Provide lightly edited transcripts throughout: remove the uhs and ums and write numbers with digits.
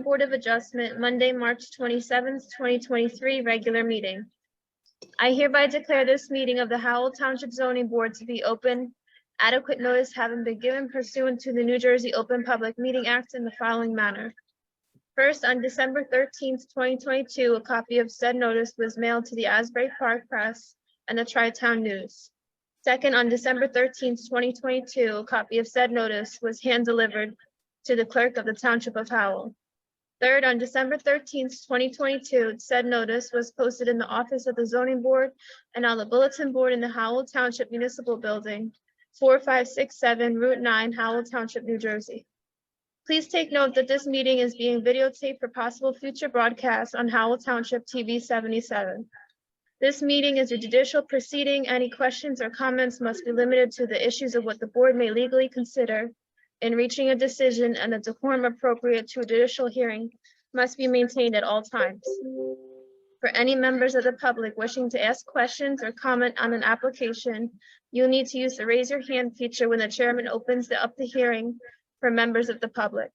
Board of Adjustment, Monday, March 27th, 2023, regular meeting. I hereby declare this meeting of the Howell Township Zoning Board to be open, adequate notice having been given pursuant to the New Jersey Open Public Meeting Act in the following manner. First, on December 13th, 2022, a copy of said notice was mailed to the Asbury Park Press and the Tri-Town News. Second, on December 13th, 2022, a copy of said notice was hand-delivered to the clerk of the Township of Howell. Third, on December 13th, 2022, said notice was posted in the office of the zoning board and on the bulletin board in the Howell Township Municipal Building, 4567 Route 9, Howell Township, New Jersey. Please take note that this meeting is being videotaped for possible future broadcasts on Howell Township TV 77. This meeting is a judicial proceeding. Any questions or comments must be limited to the issues of what the board may legally consider in reaching a decision, and the decorum appropriate to a judicial hearing must be maintained at all times. For any members of the public wishing to ask questions or comment on an application, you'll need to use the raise your hand feature when the chairman opens up the hearing for members of the public.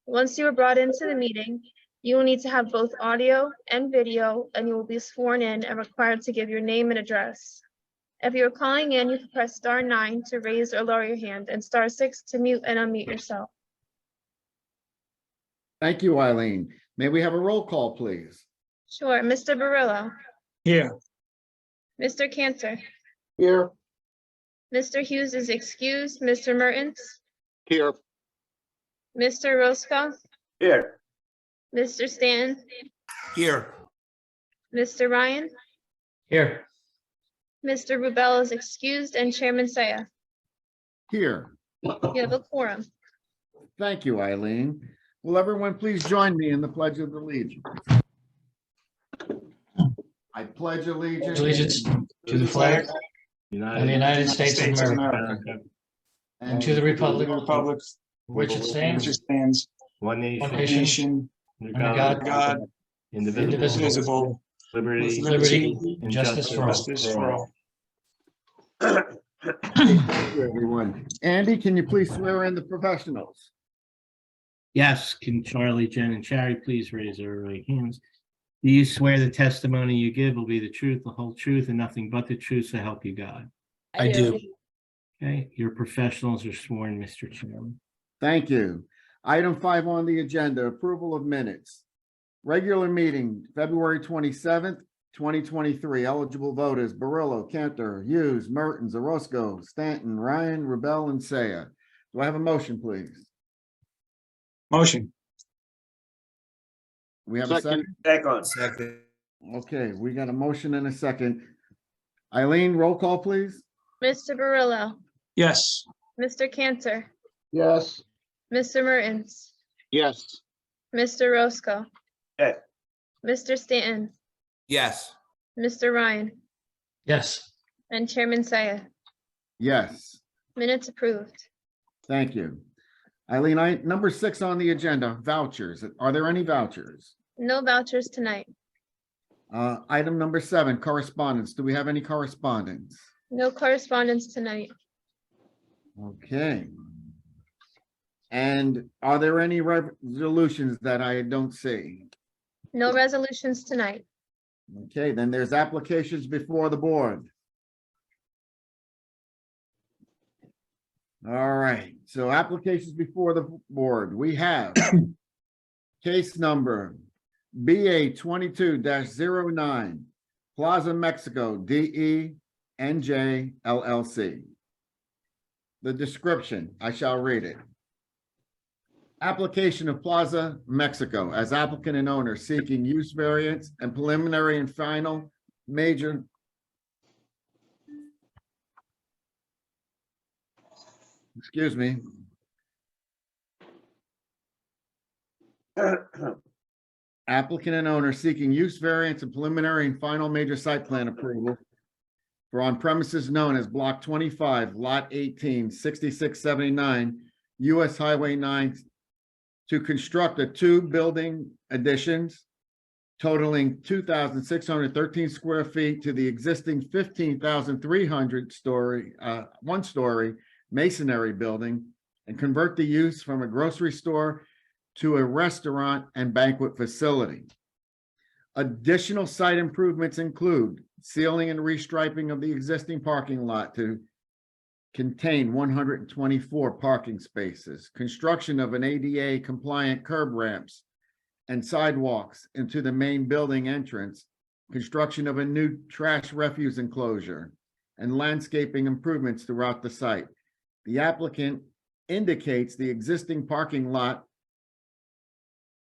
Once you are brought into the meeting, you will need to have both audio and video, and you will be sworn in and required to give your name and address. If you are calling in, you can press *9 to raise or lower your hand and *6 to mute and unmute yourself. Thank you, Eileen. May we have a roll call, please? Sure. Mr. Barillo. Here. Mr. Cantor. Here. Mr. Hughes is excused. Mr. Mertens. Here. Mr. Roscoe. Here. Mr. Stanton. Here. Mr. Ryan. Here. Mr. Rubel is excused, and Chairman Saya. Here. You have a quorum. Thank you, Eileen. Will everyone please join me in the Pledge of Allegiance? I pledge allegiance to the flag of the United States of America and to the republic which it stands, one nation, under God, indivisible, liberty and justice for all. Thank you, everyone. Andy, can you please swear in the professionals? Yes, can Charlie, Jen, and Sherry please raise their right hands? Do you swear the testimony you give will be the truth, the whole truth, and nothing but the truth, so help you God? I do. Okay, your professionals are sworn, Mr. Chairman. Thank you. Item 5 on the agenda, approval of minutes. Regular meeting, February 27th, 2023. Eligible voters, Barillo, Cantor, Hughes, Mertens, Orozco, Stanton, Ryan, Rubel, and Saya. Do I have a motion, please? Motion. We have a second? Second. Okay, we got a motion and a second. Eileen, roll call, please. Mr. Barillo. Yes. Mr. Cantor. Yes. Mr. Mertens. Yes. Mr. Roscoe. Yes. Mr. Stanton. Yes. Mr. Ryan. Yes, And Chairman Saya. Yes, Minutes approved. thank you. Eileen, number 6 on the agenda, vouchers. Are there any vouchers? No vouchers tonight. Item number 7, correspondence. Do we have any correspondence? No correspondence tonight. Okay. And are there any resolutions that I don't see? No resolutions tonight. Okay, then there's applications before the board. All right, so applications before the board. We have case number BA 22-09, Plaza Mexico, DE NJ LLC. The description, I shall read it. Application of Plaza Mexico as applicant and owner seeking use variance and preliminary and final major applicant and owner seeking use variance and preliminary and final major site plan approval for on premises known as Block 25, Lot 18, 6679, US Highway 9, to construct a 2 building additions totaling 2,613 square feet to the existing 15,300 story, 1-story masonry building, and convert the use from a grocery store to a restaurant and banquet facility. Additional site improvements include sealing and restriping of the existing parking lot to contain 124 parking spaces, construction of an ADA compliant curb ramps and sidewalks into the main building entrance, construction of a new trash refuse enclosure, and landscaping improvements throughout the site. The applicant indicates the existing parking lot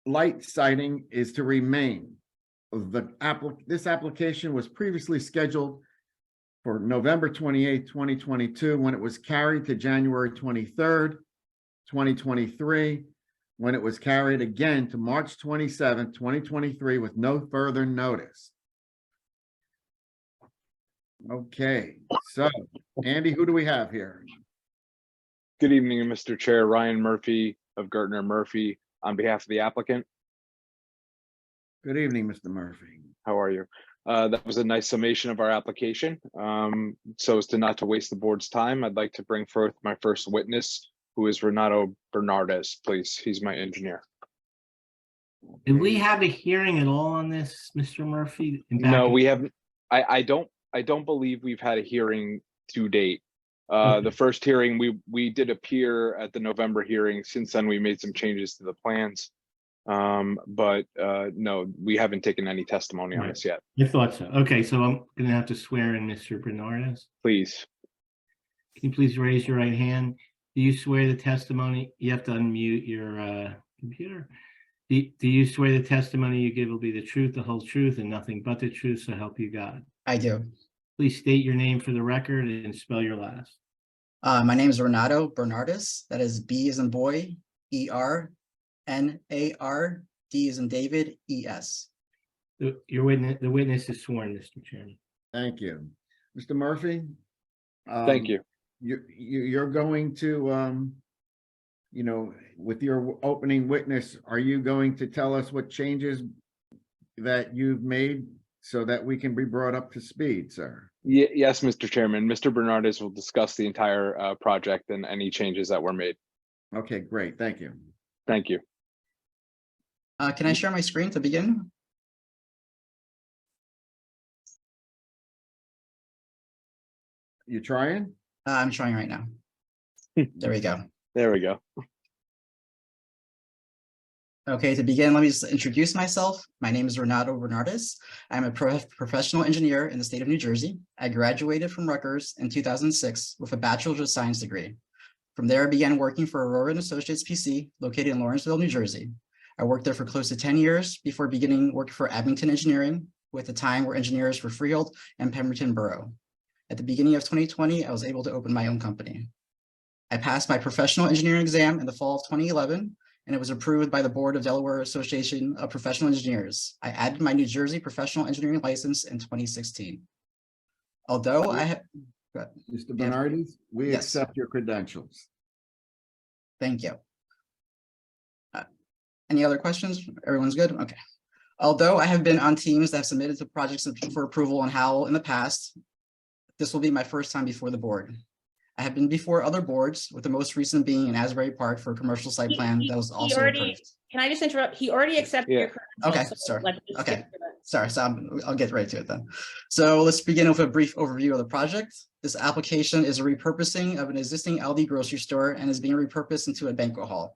light sighting is to remain. This application was previously scheduled for November 28th, 2022, when it was carried to January 23rd, 2023, when it was carried again to March 27th, 2023, with no further notice. Okay, so Andy, who do we have here? Good evening, Mr. Chair. Ryan Murphy of Gertner Murphy on behalf of the applicant. Good evening, Mr. Murphy. How are you? That was a nice summation of our application. So as to not to waste the board's time, I'd like to bring forth my first witness, who is Renato Bernardes, please. He's my engineer. Did we have a hearing at all on this, Mr. Murphy? No, we haven't. I don't believe we've had a hearing to date. The first hearing, we did appear at the November hearing. Since then, we made some changes to the plans. But no, we haven't taken any testimony on this yet. I thought so. Okay, so I'm gonna have to swear in Mr. Bernardes. Please. Can you please raise your right hand? Do you swear the testimony, you have to unmute your computer. Do you swear the testimony you give will be the truth, the whole truth, and nothing but the truth, so help you God? I do. Please state your name for the record and spell your last. My name is Renato Bernardes. That is B as in boy, E-R-N-A-R-D as in David, E-S. The witness is sworn, Mr. Chairman. Thank you. Mr. Murphy? Thank you. You're going to, with your opening witness, are you going to tell us what changes that you've made so that we can be brought up to speed, sir? Yes, Mr. Chairman. Mr. Bernardes will discuss the entire project and any changes that were made. Okay, great. Thank you. Thank you. Can I share my screen to begin? You trying? I'm trying right now. There we go. There we go. Okay, to begin, let me just introduce myself. My name is Renato Bernardes. I'm a professional engineer in the state of New Jersey. I graduated from Rutgers in 2006 with a Bachelor of Science degree. From there, I began working for Aurora & Associates PC, located in Lawrenceville, New Jersey. I worked there for close to 10 years before beginning work for Abington Engineering, with a time where engineers for Freehold and Pemberton Borough. At the beginning of 2020, I was able to open my own company. I passed my professional engineering exam in the fall of 2011, and it was approved by the Board of Delaware Association of Professional Engineers. I added my New Jersey professional engineering license in 2016. Although I have... Mr. Bernardes, we Yes. accept your credentials. Thank you. Any other questions? Everyone's good? Okay. Although I have been on teams that have submitted to projects for approval on Howell in the past, this will be my first time before the board. I have been before other boards, with the most recent being in Asbury Park for a commercial site plan that was also approved. Can I just interrupt? He already accepted your Okay, credentials, sorry. let's just Okay. skip to that. Sorry, so I'll get right to it then. So let's begin with a brief overview of the project. This application is a repurposing of an existing Aldi grocery store and is being repurposed into a banquet hall.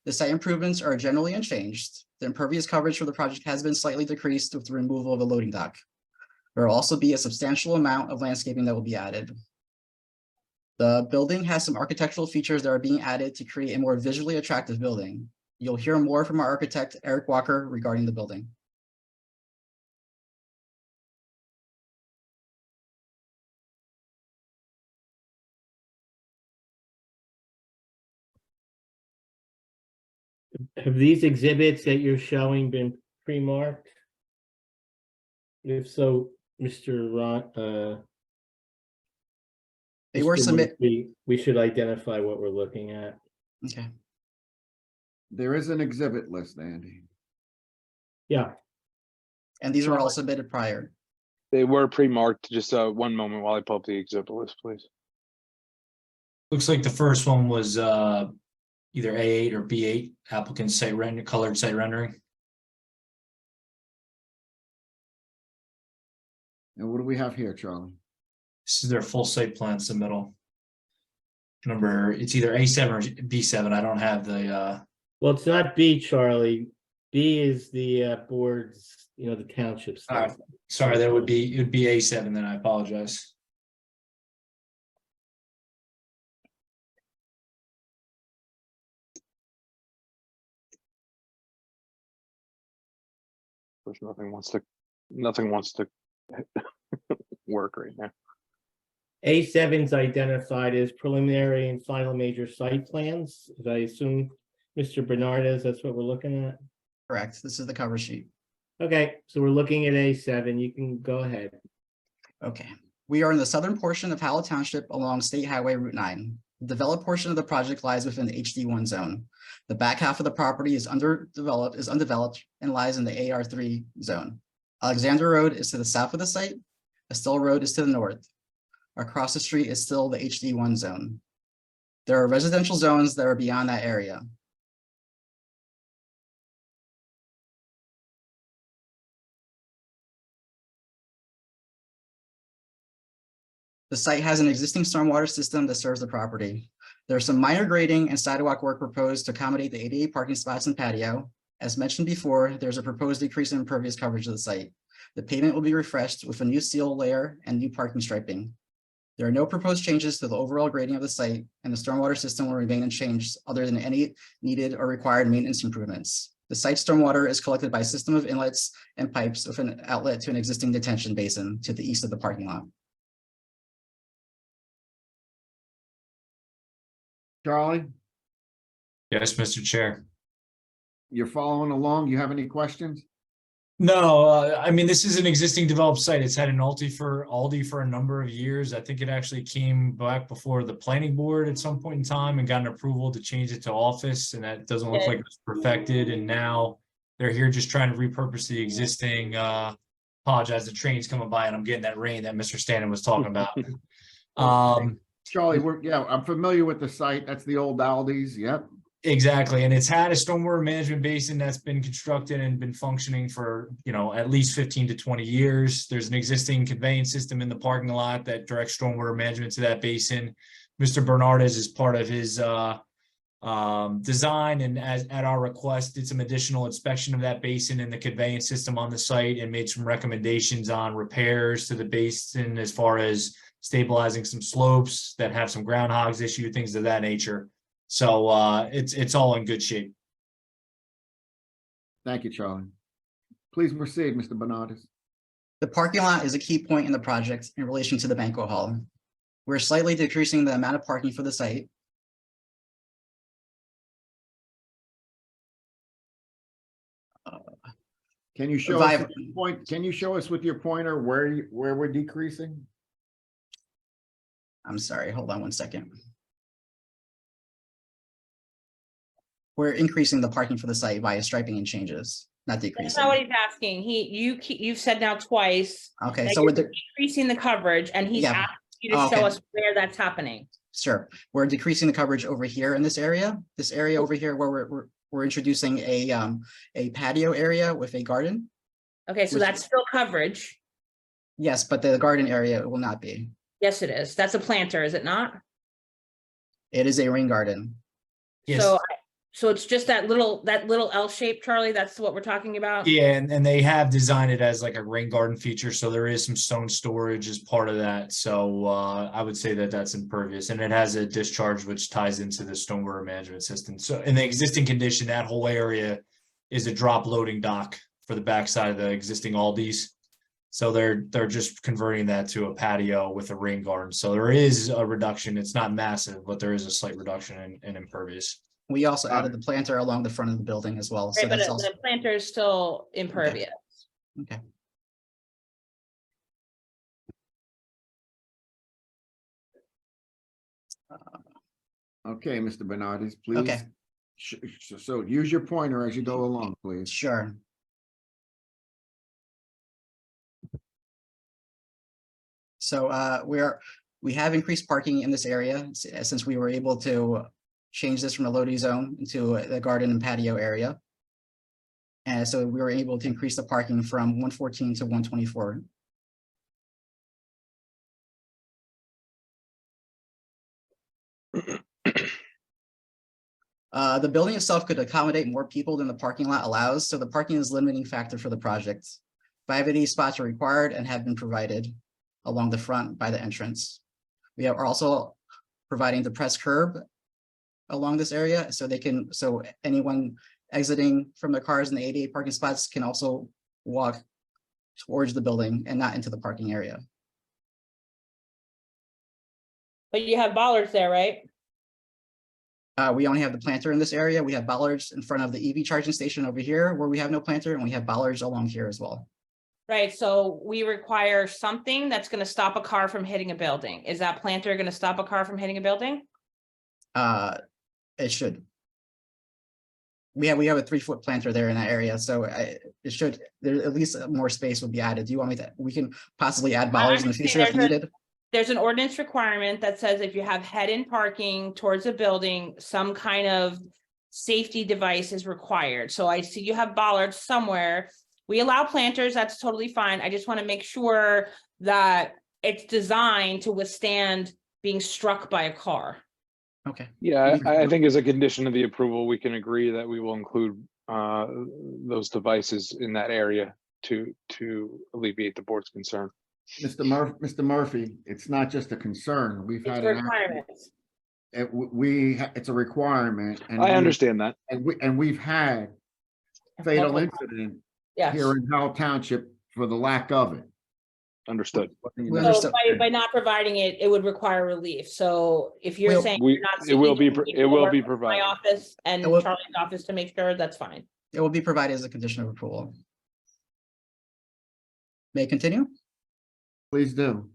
The site improvements are generally unchanged. The impervious coverage for the project has been slightly decreased with the removal of a loading dock. There will also be a substantial amount of landscaping that will be added. The building has some architectural features that are being added to create a more visually attractive building. You'll hear more from our architect, Eric Walker, regarding the building. Have these exhibits that you're showing been pre-marked? If so, Mr. Ron, They were Mr. submit. Murphy, we should identify what we're looking at. Okay. There is an exhibit list, Andy. Yeah, And these were all submitted prior. They were pre-marked. Just one moment while I pull up the exhibit list, please. Looks like the first one was either A8 or B8 applicant site render, colored site rendering. And what do we have here, Charlie? This is their full site plan submittal. Number, it's either A7 or B7. I don't have the, Well, it's not B, Charlie. B is the board's, the township stuff. sorry, it would be A7, then I apologize. Of course, nothing wants to work right now. A7 is identified as preliminary and final major site plans. As I assume, Mr. Bernardez, that's what we're looking at. Correct. This is the cover sheet. Okay, so we're looking at A7. You can go ahead. Okay. We are in the southern portion of Howell Township along State Highway Route 9. The developed portion of the project lies within the HD1 zone. The back half of the property is undeveloped and lies in the AR3 zone. Alexander Road is to the south of the site. Estelle Road is to the north. Across the street is still the HD1 zone. There are residential zones that are beyond that area. The site has an existing stormwater system that serves the property. There's some minor grading and sidewalk work proposed to accommodate the 88 parking spots and patio. As mentioned before, there's a proposed decrease in impervious coverage of the site. The pavement will be refreshed with a new seal layer and new parking striping. There are no proposed changes to the overall grading of the site, and the stormwater system will remain unchanged other than any needed or required maintenance improvements. The site stormwater is collected by a system of inlets and pipes with an outlet to an existing detention basin to the east of the parking lot. Charlie, Yes, Mr. Chair. you're following along? You have any questions? No, I mean, this is an existing developed site. It's had an Aldi for a number of years. I think it actually came back before the planning board at some point in time and got an approval to change it to office, and that doesn't look like it's perfected. And now they're here just trying to repurpose the existing, apologize, the train's coming by and I'm getting that rain that Mr. Stanton was talking about. Charlie, I'm familiar with the site. That's the old Aldi's. Yep. Exactly, and it's had a stormwater management basin that's been constructed and been functioning for, at least 15 to 20 years. There's an existing conveyance system in the parking lot that directs stormwater management to that basin. Mr. Bernardez, is part of his design, and at our request, did some additional inspection of that basin and the conveyance system on the site and made some recommendations on repairs to the basin as far as stabilizing some slopes that have some groundhogs issue, things of that nature. So it's all in good shape. Thank you, Charlie. Please proceed, Mr. Bernardez. The parking lot is a key point in the project in relation to the banquet hall. We're slightly decreasing the amount of parking for the site. Can you show us with your point? Can you show us with your pointer where we're decreasing? I'm sorry, hold on one second. We're increasing the parking for the site via striping and changes, not decreasing. That's not what he's asking. You've said now twice. Okay, that so you're we're decreasing the coverage, and he's asking you to show us where that's happening. sure. We're decreasing the coverage over here in this area over here where we're introducing a patio area with a garden. Okay, so that's still coverage. Yes, but the garden area will not be. Yes, it is. That's a planter, is it not? It is a rain garden. Yes. So it's just that little L shape, Charlie. That's what we're talking about. Yeah, and they have designed it as like a rain garden feature, so there is some stone storage as part of that. So I would say that that's impervious, and it has a discharge which ties into the stormwater management system. So in the existing condition, that whole area is a drop loading dock for the backside of the existing Aldi's. So they're just converting that to a patio with a rain garden. So there is a reduction. It's not massive, but there is a slight reduction in impervious. We also added the planter along the front of the building as well. So Right, but that's also the planter is still impervious. okay. Okay, Mr. Bernardez, please. Okay. So use your pointer as you go along, please. Sure. So we have increased parking in this area since we were able to change this from a loading zone into the garden and patio area. And so we were able to increase the parking from 114 to 124. The building itself could accommodate more people than the parking lot allows, so the parking is a limiting factor for the project. 5 of these spots are required and have been provided along the front by the entrance. We are also providing the press curb along this area, so anyone exiting from the cars in the 88 parking spots can also walk towards the building and not into the parking area. But you have bollards there, right? We only have the planter in this area. We have bollards in front of the EV charging station over here where we have no planter, and we have bollards along here as well. Right, so we require something that's gonna stop a car from hitting a building. Is that planter gonna stop a car from hitting a building? It should. We have a 3-foot planter there in that area, so it should, there at least more space would be added. Do you want me to, we can possibly add bollards in the future if needed? There's an ordinance requirement that says if you have head-in parking towards a building, some kind of safety device is required. So I see you have bollards somewhere. We allow planters, that's totally fine. I just want to make sure that it's designed to withstand being struck by a car. Okay. Yeah, I think as a condition of the approval, we can agree that we will include those devices in that area to alleviate the board's concern. Mr. Murphy, it's not just a concern. We've It's had a requirement. it's a requirement. And I understand that. And we've had fatal incident Yes. here in Howell Township for the lack of it. Understood. So by not providing it, it would require relief. So if you're saying you're not it will be seeking, you can work with provided. my office and It will- Charlie's office to make sure, that's fine. It will be provided as a condition of approval. May I continue? Please do.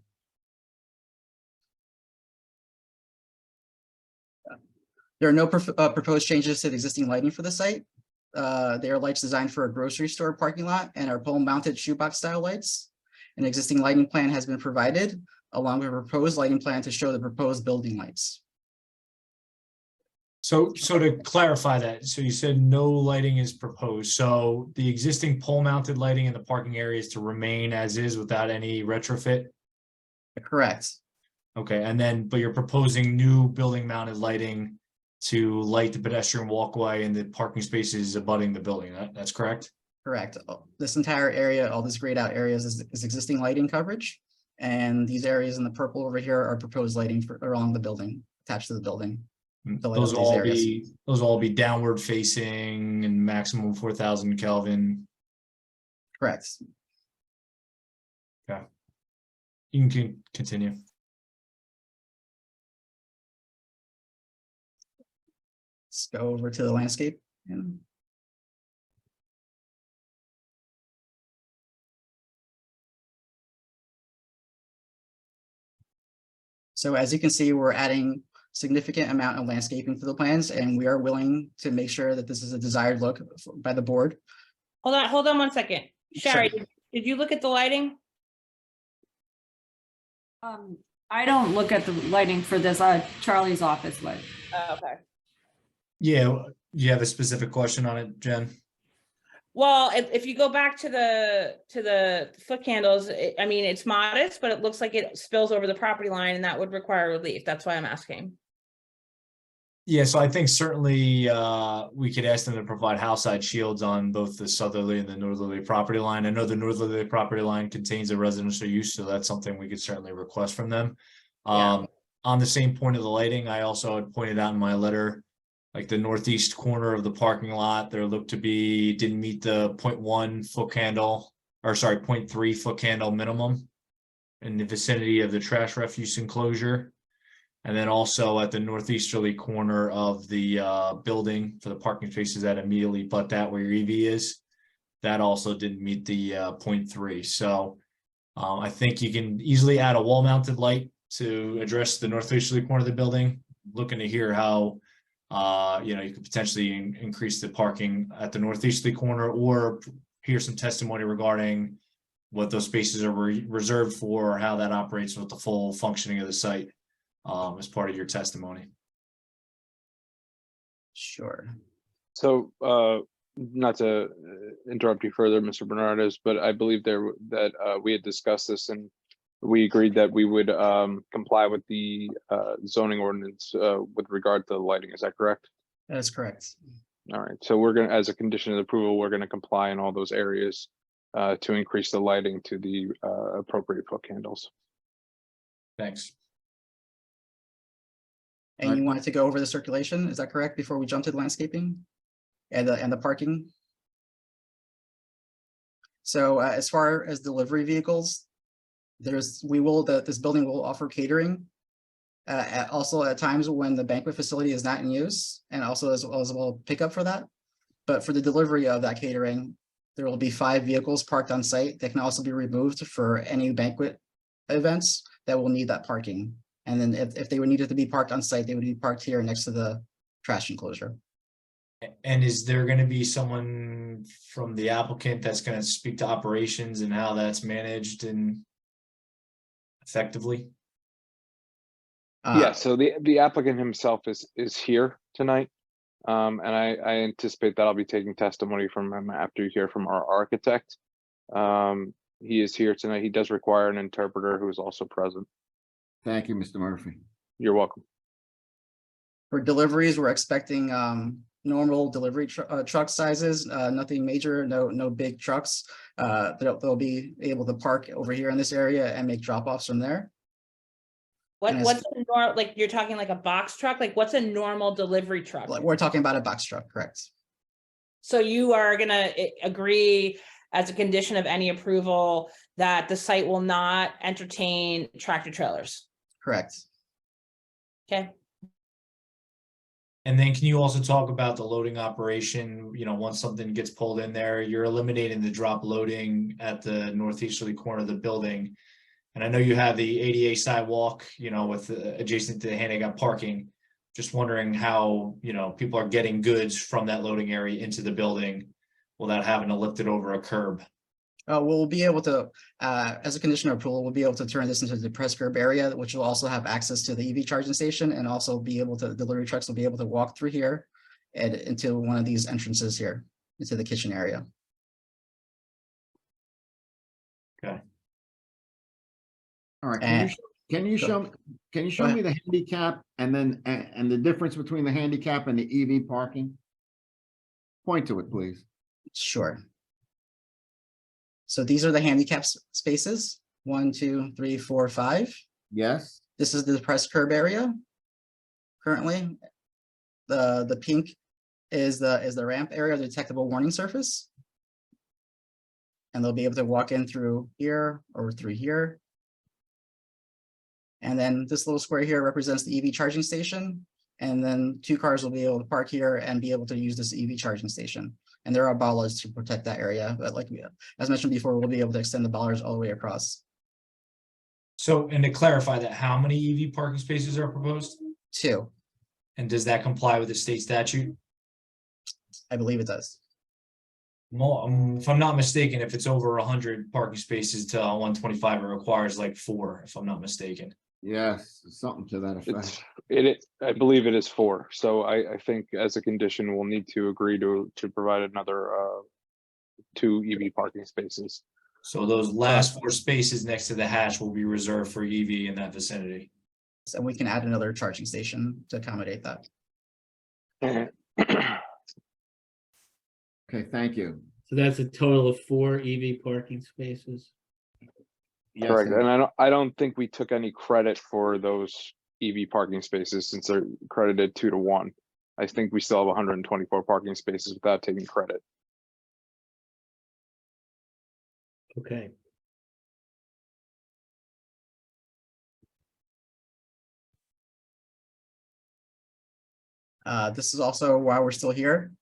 There are no proposed changes to the existing lighting for the site. They are lights designed for a grocery store parking lot and are pole-mounted shoebox style lights. An existing lighting plan has been provided along with a proposed lighting plan to show the proposed building lights. So to clarify that, so you said no lighting is proposed. So the existing pole mounted lighting in the parking area is to remain as is without any retrofit? Correct. Okay, and then, but you're proposing new building mounted lighting to light the pedestrian walkway and the parking spaces abutting the building. That's correct? Correct. This entire area, all this grayed out areas is existing lighting coverage. And these areas in the purple over here are proposed lighting along the building, attached to the building. Those will all be downward facing and maximum 4,000 Kelvin. Correct. Yeah. You can continue. Let's go over to the landscape. So as you can see, we're adding significant amount of landscaping to the plans, and we are willing to make sure that this is a desired look by the board. Hold on 1 second. Sherry, Sure. did you look at the lighting? I don't look at the lighting for this, Charlie's office would. Okay. Yeah, you have a specific question on it, Jen? Well, if you go back to the foot candles, I mean, it's modest, but it looks like it spills over the property line and that would require relief. That's why I'm asking. Yeah, so I think certainly we could ask them to provide house side shields on both the southerly and the northerly property line. I know the northerly property line contains a residential use, so that's something we could certainly request from them. Yeah. On the same point of the lighting, I also had pointed out in my letter, like the northeast corner of the parking lot, there looked to be, didn't meet the 0.1 foot candle, or sorry, 0.3 foot candle minimum in the vicinity of the trash refuse enclosure. And then also at the northeasterly corner of the building for the parking spaces that immediately butt that where your EV is, that also didn't meet the 0.3. So I think you can easily add a wall mounted light to address the northeasterly corner of the building. Looking to hear how you could potentially increase the parking at the northeasterly corner, or hear some testimony regarding what those spaces are reserved for, or how that operates with the full functioning of the site as part of your testimony. Sure. So, not to interrupt you further, Mr. Bernardes, but I believe that we had discussed this and we agreed that we would comply with the zoning ordinance with regard to the lighting. Is that correct? That is correct. All right, so we're gonna, as a condition of approval, we're gonna comply in all those areas to increase the lighting to the appropriate foot candles. Thanks. And Right. you wanted to go over the circulation, is that correct, before we jump to the landscaping? And the parking? So as far as delivery vehicles, this building will offer catering. Also at times when the banquet facility is not in use, and also as well pickup for that. But for the delivery of that catering, there will be 5 vehicles parked on site that can also be removed for any banquet events that will need that parking. And then if they were needed to be parked on site, they would be parked here next to the trash enclosure. And is there going to be someone from the applicant that's going to speak to operations and how that's managed and effectively? Yeah, so the applicant himself is here tonight. And I anticipate that I'll be taking testimony from him after you hear from our architect. He is here tonight. He does require an interpreter who is also present. Thank you, Mr. Murphy. You're welcome. For deliveries, we're expecting normal delivery truck sizes, nothing major, no big trucks. They'll be able to park over here in this area and make drop-offs from there. What's a normal, like you're talking like a box truck? Like what's a normal delivery truck? Like, we're talking about a box truck, correct? So you are gonna agree as a condition of any approval that the site will not entertain tractor trailers? Correct. Okay. And then can you also talk about the loading operation? You know, once something gets pulled in there, you're eliminating the drop loading at the northeasterly corner of the building. And I know you have the ADA sidewalk, you know, with adjacent to the handicap parking. Just wondering how, you know, people are getting goods from that loading area into the building without having to lift it over a curb. We'll be able to, as a condition of approval, we'll be able to turn this into the press curb area, which will also have access to the EV charging station, and also be able to, delivery trucks will be able to walk through here and into one of these entrances here, into the kitchen area. Okay. All right, And- can you Go. show me the handicap and then, and the difference between the handicap and the EV parking? Point to it, please. Sure. So these are the handicap spaces, 1, 2, 3, 4, 5. Yes, This is the press curb area. Currently, the pink is the ramp area, the detectable warning surface. And they'll be able to walk in through here or through here. And then this little square here represents the EV charging station. And then 2 cars will be able to park here and be able to use this EV charging station. And there are bollards to protect that area, but like as mentioned before, we'll be able to extend the bollards all the way across. So, and to clarify that, how many EV parking spaces are proposed? 2, And does that comply with the state statute? I believe it does. Well, if I'm not mistaken, if it's over 100 parking spaces to 125, it requires like 4, if I'm not mistaken. yes, something to that effect. I believe it is 4. So I think as a condition, we'll need to agree to provide another 2 EV parking spaces. So those last 4 spaces next to the hatch will be reserved for EV in that vicinity. And we can add another charging station to accommodate that. Okay, thank you. So that's a total of 4 EV parking spaces. Yes, Correct, and- and I don't think we took any credit for those EV parking spaces since they're credited 2 to 1. I think we still have 124 parking spaces without taking credit. Okay. This is also why we're still here.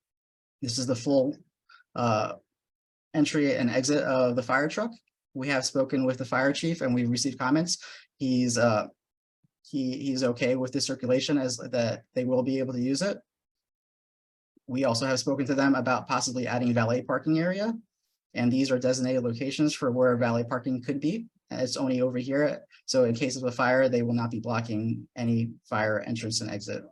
This is the full entry and exit of the fire truck. We have spoken with the fire chief and we've received comments. He's okay with the circulation as that they will be able to use it. We also have spoken to them about possibly adding valet parking area. And these are designated locations for where valet parking could be. And it's only over here. So in case of a fire, they will not be blocking any fire entrance and exit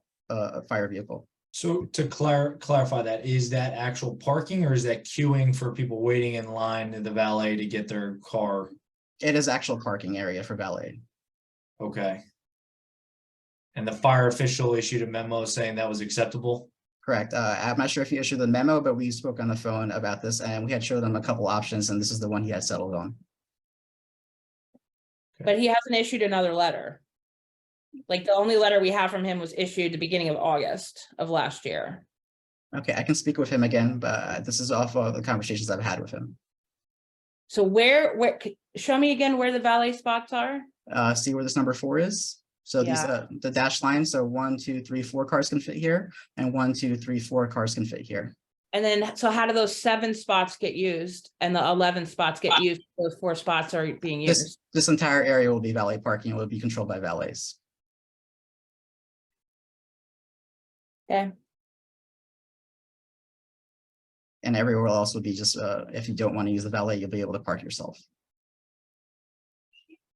fire vehicle. So to clarify that, is that actual parking or is that queuing for people waiting in line in the valet to get their car? It is actual parking area for valet. Okay. And the fire official issued a memo saying that was acceptable? Correct. I'm not sure if he issued the memo, but we spoke on the phone about this and we had showed him a couple options and this is the one he had settled on. But he hasn't issued another letter. Like the only letter we have from him was issued the beginning of August of last year. Okay, I can speak with him again, but this is off of the conversations I've had with him. So where, show me again where the valet spots are? See where this number 4 is? So these, Yeah. the dash line, so 1, 2, 3, 4 cars can fit here, and 1, 2, 3, 4 cars can fit here. And then, so how do those 7 spots get used and the 11 spots get used? Those 4 spots are being used. This entire area will be valet parking. It will be controlled by valets. Okay. And everywhere else will be just, if you don't want to use the valet, you'll be able to park yourself.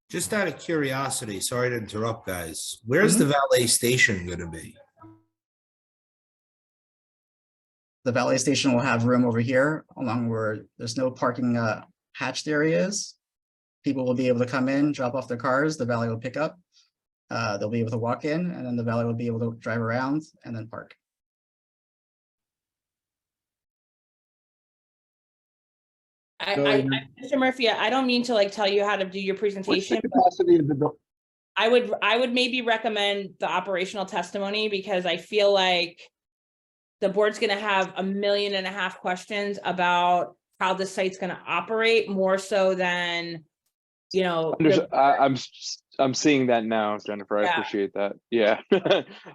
Just out of curiosity, sorry to interrupt, guys. Where's the valet station gonna be? The valet station will have room over here along where there's no parking hatched areas. People will be able to come in, drop off their cars, the valet will pick up. They'll be able to walk in and then the valet will be able to drive around and then park. Mr. Murphy, I don't mean to like tell you how to do your What's presentation. the capacity of the building? I would maybe recommend the operational testimony because I feel like the board's gonna have 1.5 million questions about how the site's gonna operate more so than, you know. I'm seeing that now, Jennifer. I Yeah. appreciate that. Yeah.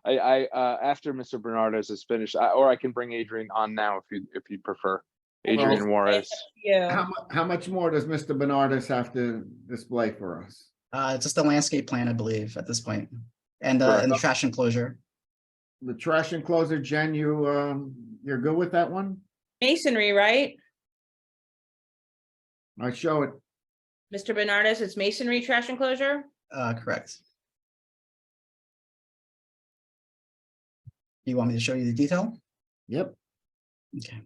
I after Mr. Bernardes is finished, or I can bring Adrian on now if you prefer. Adrian Juarez. Yeah. How much more does Mr. Bernardes have to display for us? Just the landscape plan, I believe, at this point, and Correct. the trash enclosure. The trash enclosure, Jen, you're good with that one? Masonry, right? I show it. Mr. Bernardes, it's masonry trash enclosure? Correct. You want me to show you the detail? Yep. Okay.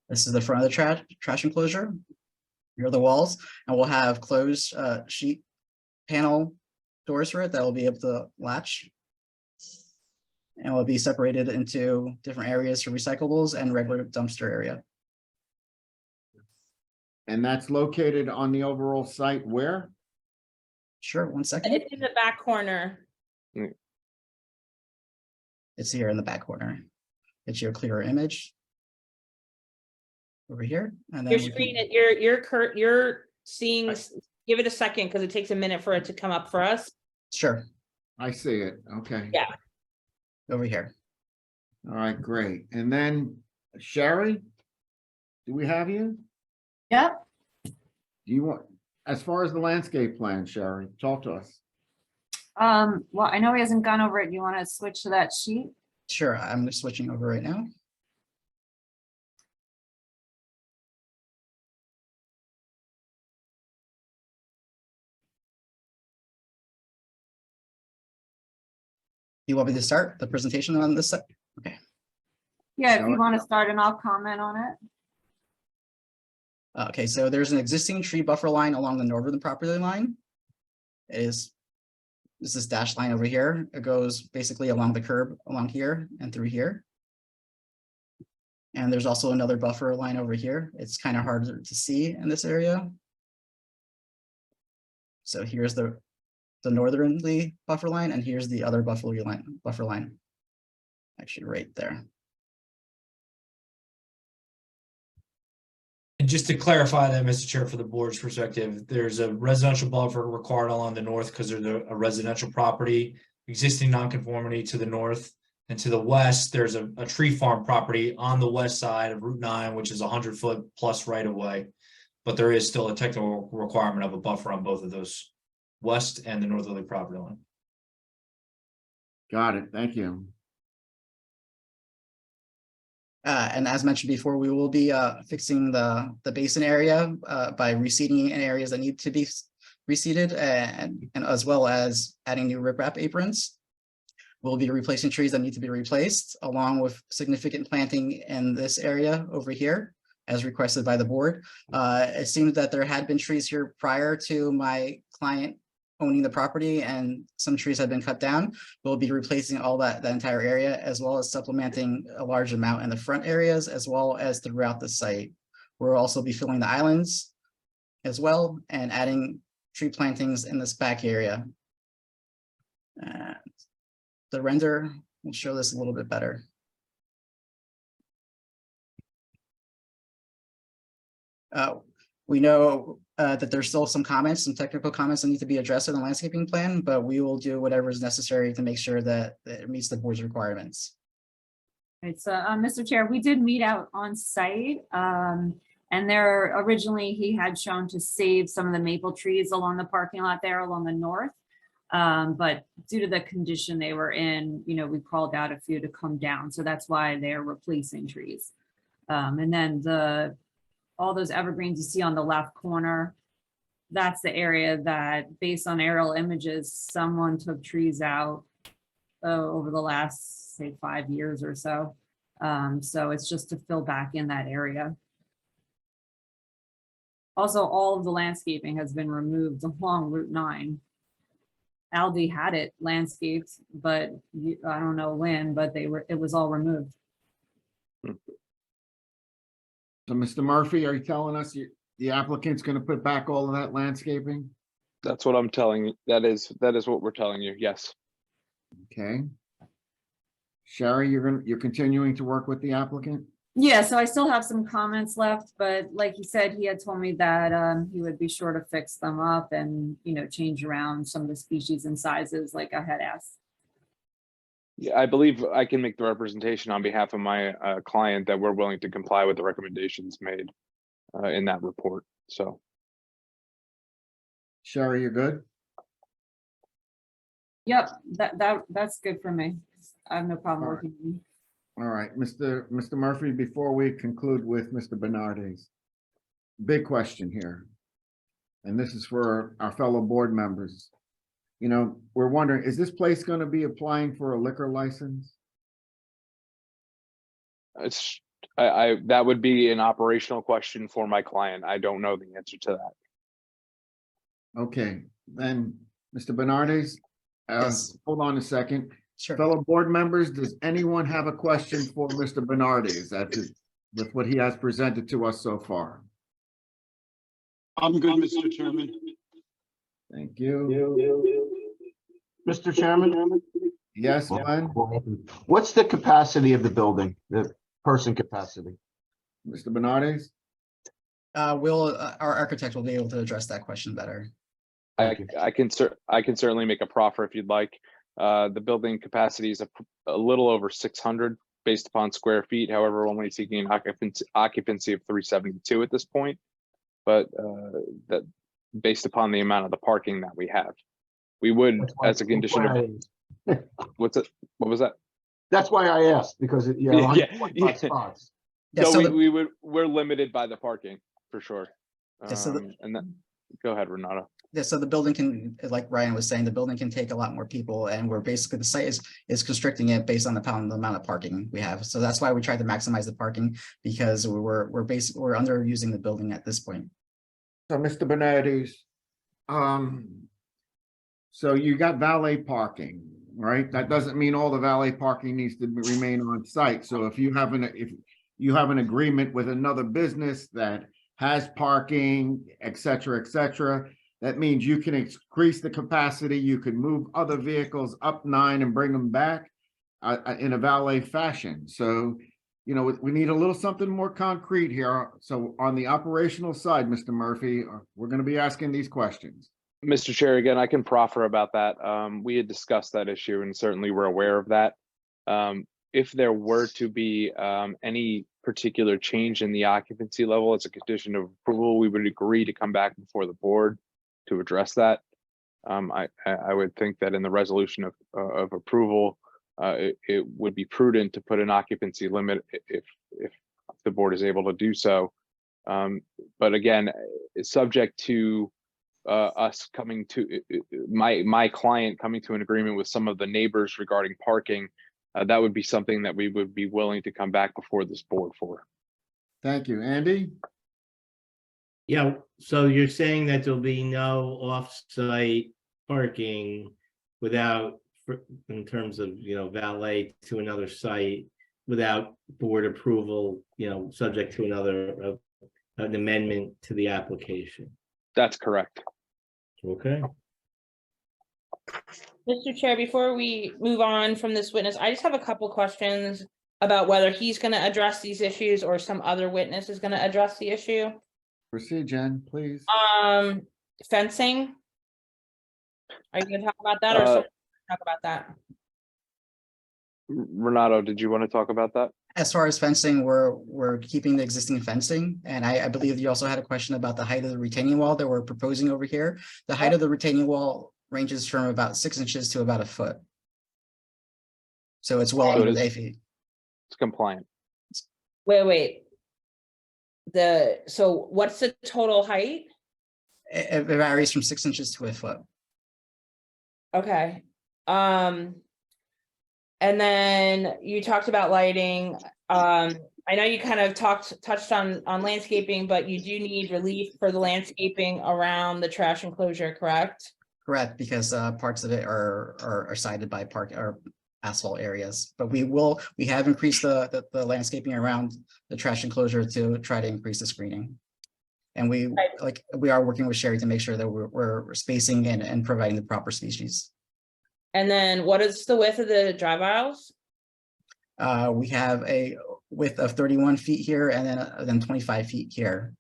This is the front of the trash enclosure. Here are the walls, and we'll have closed sheet panel doors for it that will be able to latch. And will be separated into different areas for recyclables and regular dumpster area. And that's located on the overall site where? Sure, one second. It's in the back corner. It's here in the back corner. Get you a clearer image. Over here. And then Your we can- screen, you're seeing, give it a second because it takes a minute for it to come up for us. Sure, I see it. Okay. Yeah. over here. All right, great. And then Sherry, do we have you? Yep. Do you want, as far as the landscape plan, Sherry, talk to us. Well, I know he hasn't gone over it. You want to switch to that sheet? Sure, I'm just switching over right now. You want me to start the presentation on this side? Okay. Yeah, if Show you it. want to start and I'll comment on it. Okay, so there's an existing tree buffer line along the northern property line. This is dash line over here. It goes basically along the curb along here and through here. And there's also another buffer line over here. It's kind of harder to see in this area. So here's the northerly buffer line, and here's the other buffer line. Actually, right there. And just to clarify that, Mr. Chair, for the board's perspective, there's a residential buffer required along the north because there's a residential property, existing nonconformity to the north. And to the west, there's a tree farm property on the west side of Route 9, which is 100-foot plus right of way. But there is still a technical requirement of a buffer on both of those, west and the northerly property line. Got it. Thank you. And as mentioned before, we will be fixing the basin area by reseeding in areas that need to be reseeded and as well as adding new riprap aprons. We'll be replacing trees that need to be replaced, along with significant planting in this area over here, as requested by the board. It seems that there had been trees here prior to my client owning the property, and some trees have been cut down. We'll be replacing all that entire area, as well as supplementing a large amount in the front areas, as well as throughout the site. We'll also be filling the islands as well, and adding tree plantings in this back area. The render will show this a little bit better. We know that there's still some comments, some technical comments that need to be addressed in the landscaping plan, but we will do whatever is necessary to make sure that it meets the board's requirements. Right, so Mr. Chair, we did meet out on site. And there originally he had shown to save some of the maple trees along the parking lot there along the north. But due to the condition they were in, you know, we called out a few to come down. So that's why they're replacing trees. And then all those evergreens you see on the left corner, that's the area that, based on aerial images, someone took trees out over the last, say, 5 years or so. So it's just to fill back in that area. Also, all of the landscaping has been removed along Route 9. Aldi had it landscaped, but I don't know when, but it was all removed. So, Mr. Murphy, are you telling us the applicant's gonna put back all of that landscaping? That's what I'm telling you. That is what we're telling you. Yes. Okay. Sherry, you're continuing to work with the applicant? Yeah, so I still have some comments left, but like he said, he had told me that he would be sure to fix them up and, you know, change around some of the species and sizes like I had asked. Yeah, I believe I can make the representation on behalf of my client that we're willing to comply with the recommendations made in that report. So, Sherry, you're good? Yep, that's good for me. I have no problem All right. working. All right, Mr. Murphy, before we conclude with Mr. Bernardes, big question here. And this is for our fellow board members. You know, we're wondering, is this place going to be applying for a liquor license? it's that would be an operational question for my client. I don't know the answer to that. Okay, then, Mr. Bernardes, Yes. hold on a second. Sure. Fellow board members, does anyone have a question for Mr. Bernardes with what he has presented to us so far? I'm good, Mr. Chairman. Thank you. Mr. Chairman? Yes, Glenn? What's the capacity of the building, the person capacity? Mr. Bernardes? Our architect will be able to address that question better. I can certainly make a proffer if you'd like. The building capacity is a little over 600 based upon square feet. However, we're only seeking an occupancy of 372 at this point. But that based upon the amount of the parking that we have, we would, as a condition of what's it? What was that? That's why I asked, because you have 125 spots. Yeah, So so we're limited by the parking for sure. Yeah, so And then go ahead, Renato. yeah, so the building can, like Ryan was saying, the building can take a lot more people, and we're basically, the site is constricting it based on the amount of parking we have. So that's why we try to maximize the parking, because we're underusing the building at this point. So, Mr. Bernardes, so you got valet parking, right? That doesn't mean all the valet parking needs to remain on site. So if you have an agreement with another business that has parking, et cetera, that means you can increase the capacity. You can move other vehicles up 9 and bring them back in a valet fashion. So, you know, we need a little something more concrete here. So on the operational side, Mr. Murphy, we're going to be asking these questions. Mr. Chair, again, I can proffer about that. We had discussed that issue and certainly we're aware of that. If there were to be any particular change in the occupancy level as a condition of approval, we would agree to come back before the board to address that. I would think that in the resolution of approval, it would be prudent to put an occupancy limit if the board is able to do so. But again, it's subject to us coming to my client coming to an agreement with some of the neighbors regarding parking. That would be something that we would be willing to come back before this board for. Thank you. Andy? Yeah, so you're saying that there'll be no off-site parking without, in terms of, valet to another site without board approval, subject to an amendment to the application. That's correct. Okay. Mr. Chair, before we move on from this witness, I just have a couple questions about whether he's going to address these issues or some other witness is going to address the issue. Proceed, Jen, please. Fencing. Are you going to talk about that or someone talk about that? Renato, did you want to talk about that? As far as fencing, we're keeping the existing fencing. And I believe you also had a question about the height of the retaining wall that we're proposing over here. The height of the retaining wall ranges from about 6 inches to about a foot. So it's well So it under is- 8 feet. It's compliant. Wait. So what's the total height? It varies from 6 inches to a foot. Okay. And then you talked about lighting. I know you kind of touched on landscaping, but you do need relief for the landscaping around the trash enclosure, correct? Correct, because parts of it are sided by park or asphalt areas. But we have increased the landscaping around the trash enclosure to try to increase the screening. And we are working with Sherry to make sure that we're spacing and providing the proper species. And then what is the width of the drive aisles? We have a width of 31 feet here and then 25 feet here.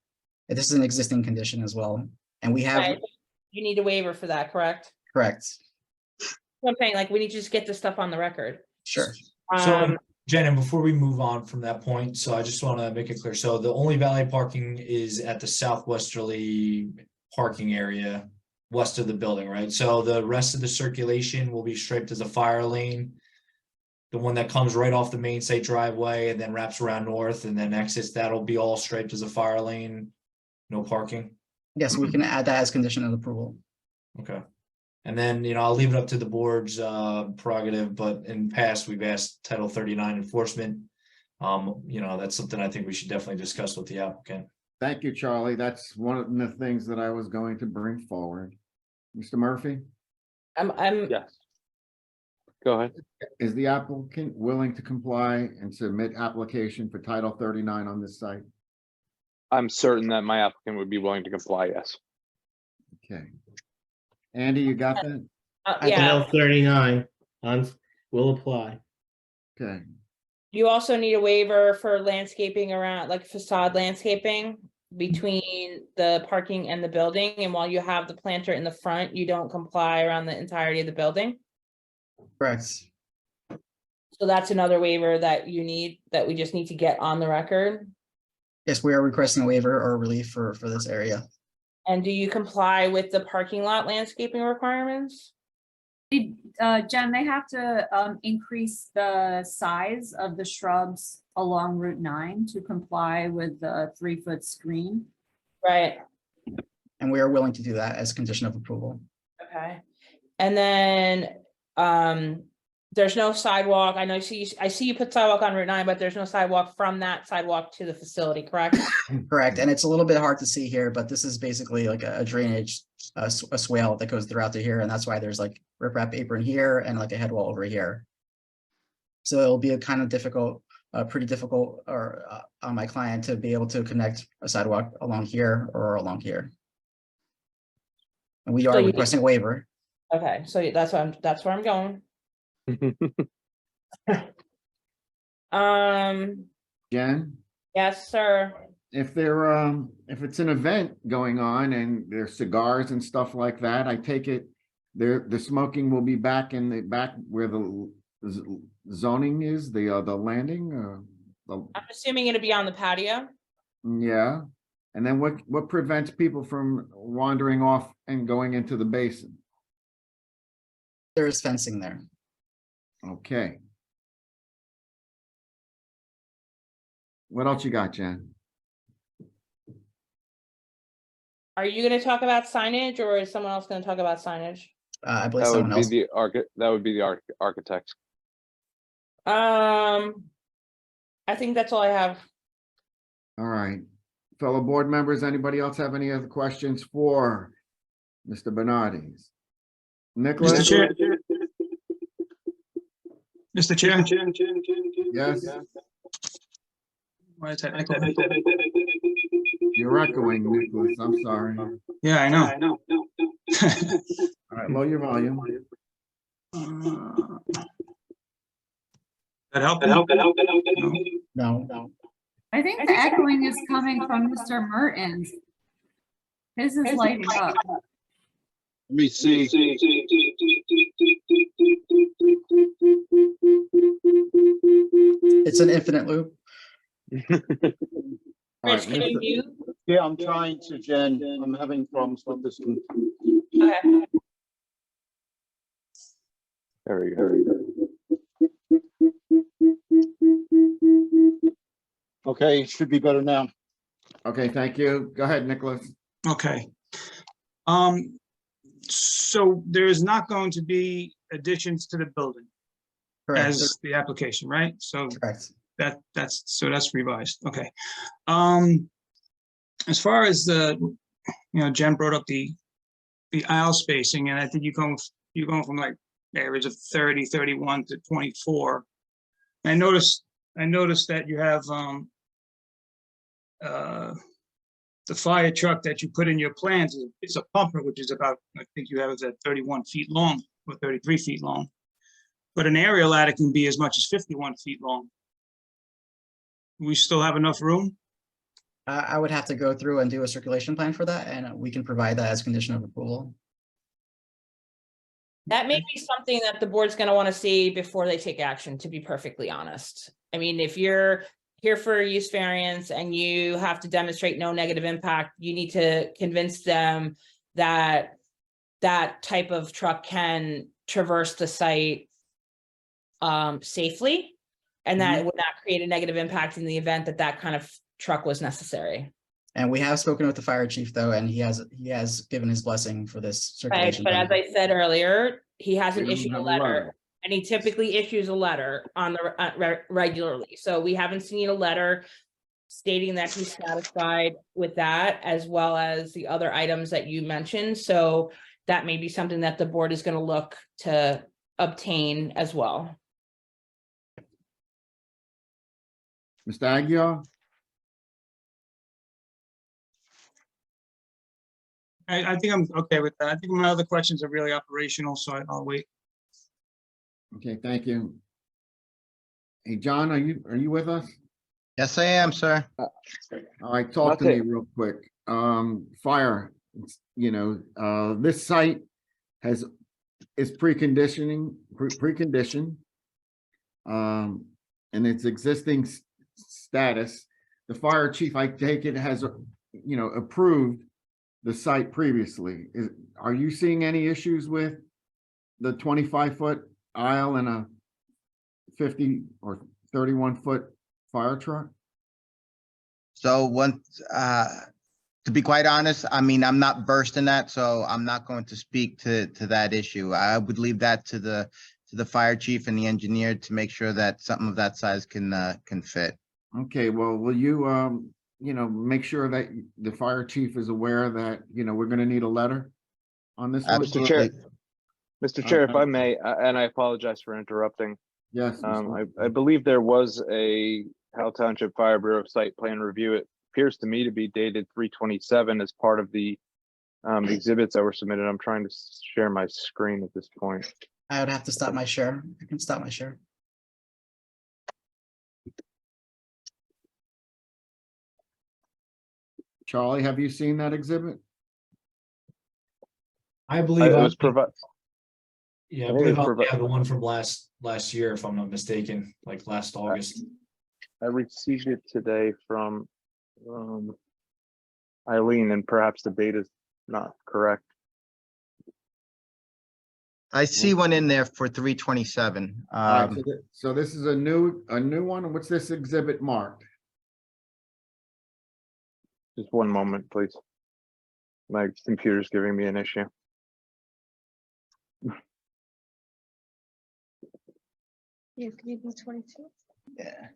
This is an existing condition as well. And we have, Right. You need a waiver for that, correct? correct, I'm saying, like, we need to just get this stuff on the record. sure. So Jen, and before we move on from that point, so I just want to make it clear. So the only valet parking is at the southwesterly parking area west of the building, right? So the rest of the circulation will be striped as a fire lane. The one that comes right off the main site driveway and then wraps around north and then exits, that'll be all striped as a fire lane. No parking. Yes, we can add that as condition of approval. Okay. And then, I'll leave it up to the board's prerogative, but in past, we've asked Title 39 enforcement. That's something I think we should definitely discuss with the applicant. Thank you, Charlie. That's one of the things that I was going to bring forward. Mr. Murphy, Yes. Go ahead. is the applicant willing to comply and submit application for Title 39 on this site? I'm certain that my applicant would be willing to comply, yes. Okay. Andy, you got that? Yeah, Title 39 will apply. Okay. you also need a waiver for landscaping around, like facade landscaping between the parking and the building. And while you have the planter in the front, you don't comply around the entirety of the building. Correct. So that's another waiver that you need, that we just need to get on the record. Yes, we are requesting a waiver or relief for this area. And do you comply with the parking lot landscaping requirements? Jen, they have to increase the size of the shrubs along Route 9 to comply with the 3-foot screen. Right, And we are willing to do that as a condition of approval. okay. And then, there's no sidewalk. I see you put sidewalk on Route 9, but there's no sidewalk from that sidewalk to the facility, correct? Correct, and it's a little bit hard to see here, but this is basically like a drainage, a swale that goes throughout to here, and that's why there's like riprap apron here and like a head wall over here. So it'll be a kind of difficult, pretty difficult on my client to be able to connect a sidewalk along here or along here. And we are requesting a waiver. Okay, so that's where I'm going. Jen, Yes, sir. if if it's an event going on and there's cigars and stuff like that, I take it the smoking will be back in the back where the zoning is, the landing, I'm assuming it'll be on the patio. yeah. And then what prevents people from wandering off and going into the basin? There is fencing there. Okay, What else you got, Jen? Are you gonna talk about signage or is someone else gonna talk about signage? I believe That would someone be else. the architect. I think that's all I have. All right. Fellow board members, anybody else have any other questions for Mr. Bernardes? Nicholas? Mr. Chair. Mr. Chair. Yes, Why is that echo? you're echoing, Nicholas. I'm sorry. Yeah, I know. All right, lower your volume. That help? No. I think the echoing is coming from Mr. Mertens. His is lighting up. Let me see. It's an infinite loop. All right, Rich, can you Mr. mute? Yeah, I'm trying to, Jen. I'm having problems with this. Okay. There we go. Okay, it should be better now. Okay, thank you. Go ahead, Nicholas. Okay. So there's not going to be additions to the building Correct. as the application, right? So Correct. that's revised. Okay. As far as Jen brought up the aisle spacing, and I think you're going from like average of 30, 31 to 24. I noticed that you have the fire truck that you put in your plans is a pumper, which is about, I think you have it at 31 feet long or 33 feet long. But an aerial ladder can be as much as 51 feet long. We still have enough room? I would have to go through and do a circulation plan for that, and we can provide that as condition of approval. That may be something that the board's gonna wanna see before they take action, to be perfectly honest. I mean, if you're here for a use variance and you have to demonstrate no negative impact, you need to convince them that that type of truck can traverse the site safely, and that it would not create a negative impact in the event that that kind of truck was necessary. And we have spoken with the fire chief though, and he has given his blessing for this Right, circulation. but as plan. I said earlier, he hasn't We don't issued a have a letter, letter. and he typically issues a letter on the regularly. So we haven't seen a letter stating that he's satisfied with that, as well as the other items that you mentioned. So that may be something that the board is going to look to obtain as well. Mr. Aguirre? I think I'm okay with that. I think my other questions are really operational, so I'll wait. Okay, thank you. Hey, John, are you with us? Yes, I am, sir. All right, talk to me Okay. real quick. Fire, this site is preconditioned. And its existing status, the fire chief, I take it, has, approved the site previously. Are you seeing any issues with the 25-foot aisle and a 50 or 31-foot fire truck? So to be quite honest, I mean, I'm not versed in that, so I'm not going to speak to that issue. I would leave that to the fire chief and the engineer to make sure that something of that size can fit. Okay, well, will you, make sure that the fire chief is aware that, we're gonna need a letter on this one? Mr. Chair, Absolutely. Mr. Chair, if I may, and I apologize for interrupting. Yes. I believe there was a Howell Township Fire Bureau site plan review. It appears to me to be dated 3/27 as part of the exhibits that were submitted. I'm trying to share my screen at this point. I would have to stop my share. I can stop my share. Charlie, have you seen that exhibit? I believe, It was provided. yeah, I I think believe it's I have the one from last year, if I'm not mistaken, like last August. I received it today from Eileen, and perhaps the date is not correct. I see one in there for 327. All right, so this is a new one. What's this exhibit marked? Just one moment, please. My computer's giving me an issue. Yeah, could you be 22? Yeah.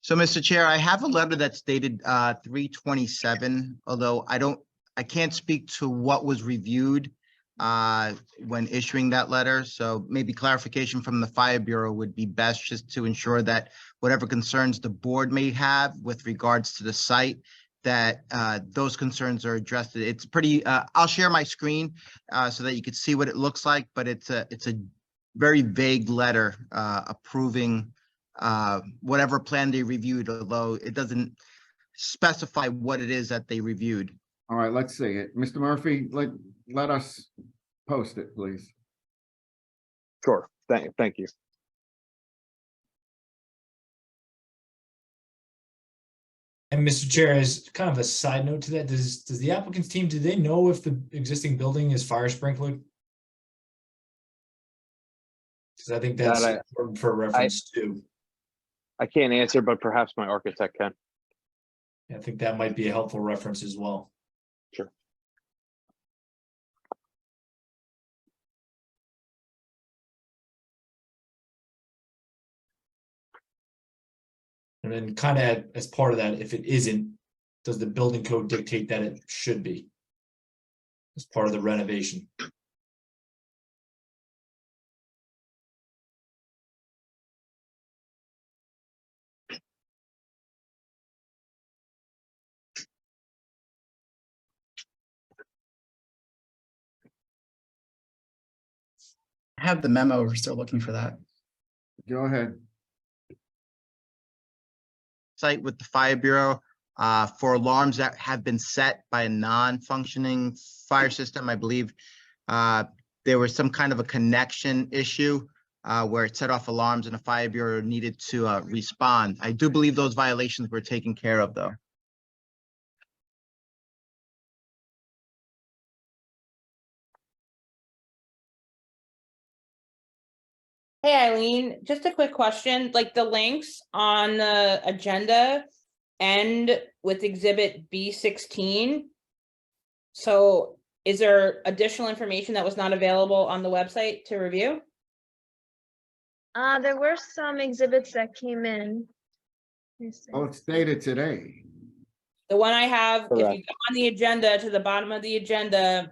So, Mr. Chair, I have a letter that's dated 3/27, although I can't speak to what was reviewed when issuing that letter. So maybe clarification from the Fire Bureau would be best, just to ensure that whatever concerns the board may have with regards to the site, that those concerns are addressed. It's pretty, I'll share my screen so that you can see what it looks like, but it's a very vague letter approving whatever plan they reviewed, although it doesn't specify what it is that they reviewed. All right, let's see it. Mr. Murphy, let us post it, please. Sure. Thank you. And Mr. Chair, as kind of a side note to that, does the applicant's team, do they know if the existing building is fire sprinklered? Because I think that's important for reference too. I can't answer, but perhaps my architect can. I think that might be a helpful reference as well. Sure. And then kind of as part of that, if it isn't, does the building code dictate that it should be as part of the renovation? I have the memo. We're still looking for that. Go ahead. Site with the Fire Bureau for alarms that have been set by a non-functioning fire system. I believe there was some kind of a connection issue where it set off alarms and the Fire Bureau needed to respond. I do believe those violations were taken care of, though. Hey Eileen, just a quick question, like the links on the agenda end with exhibit B16. So is there additional information that was not available on the website to review? There were some exhibits that came in. Let me see. Oh, it's dated today. The one I have, if Correct. you go on the agenda to the bottom of the agenda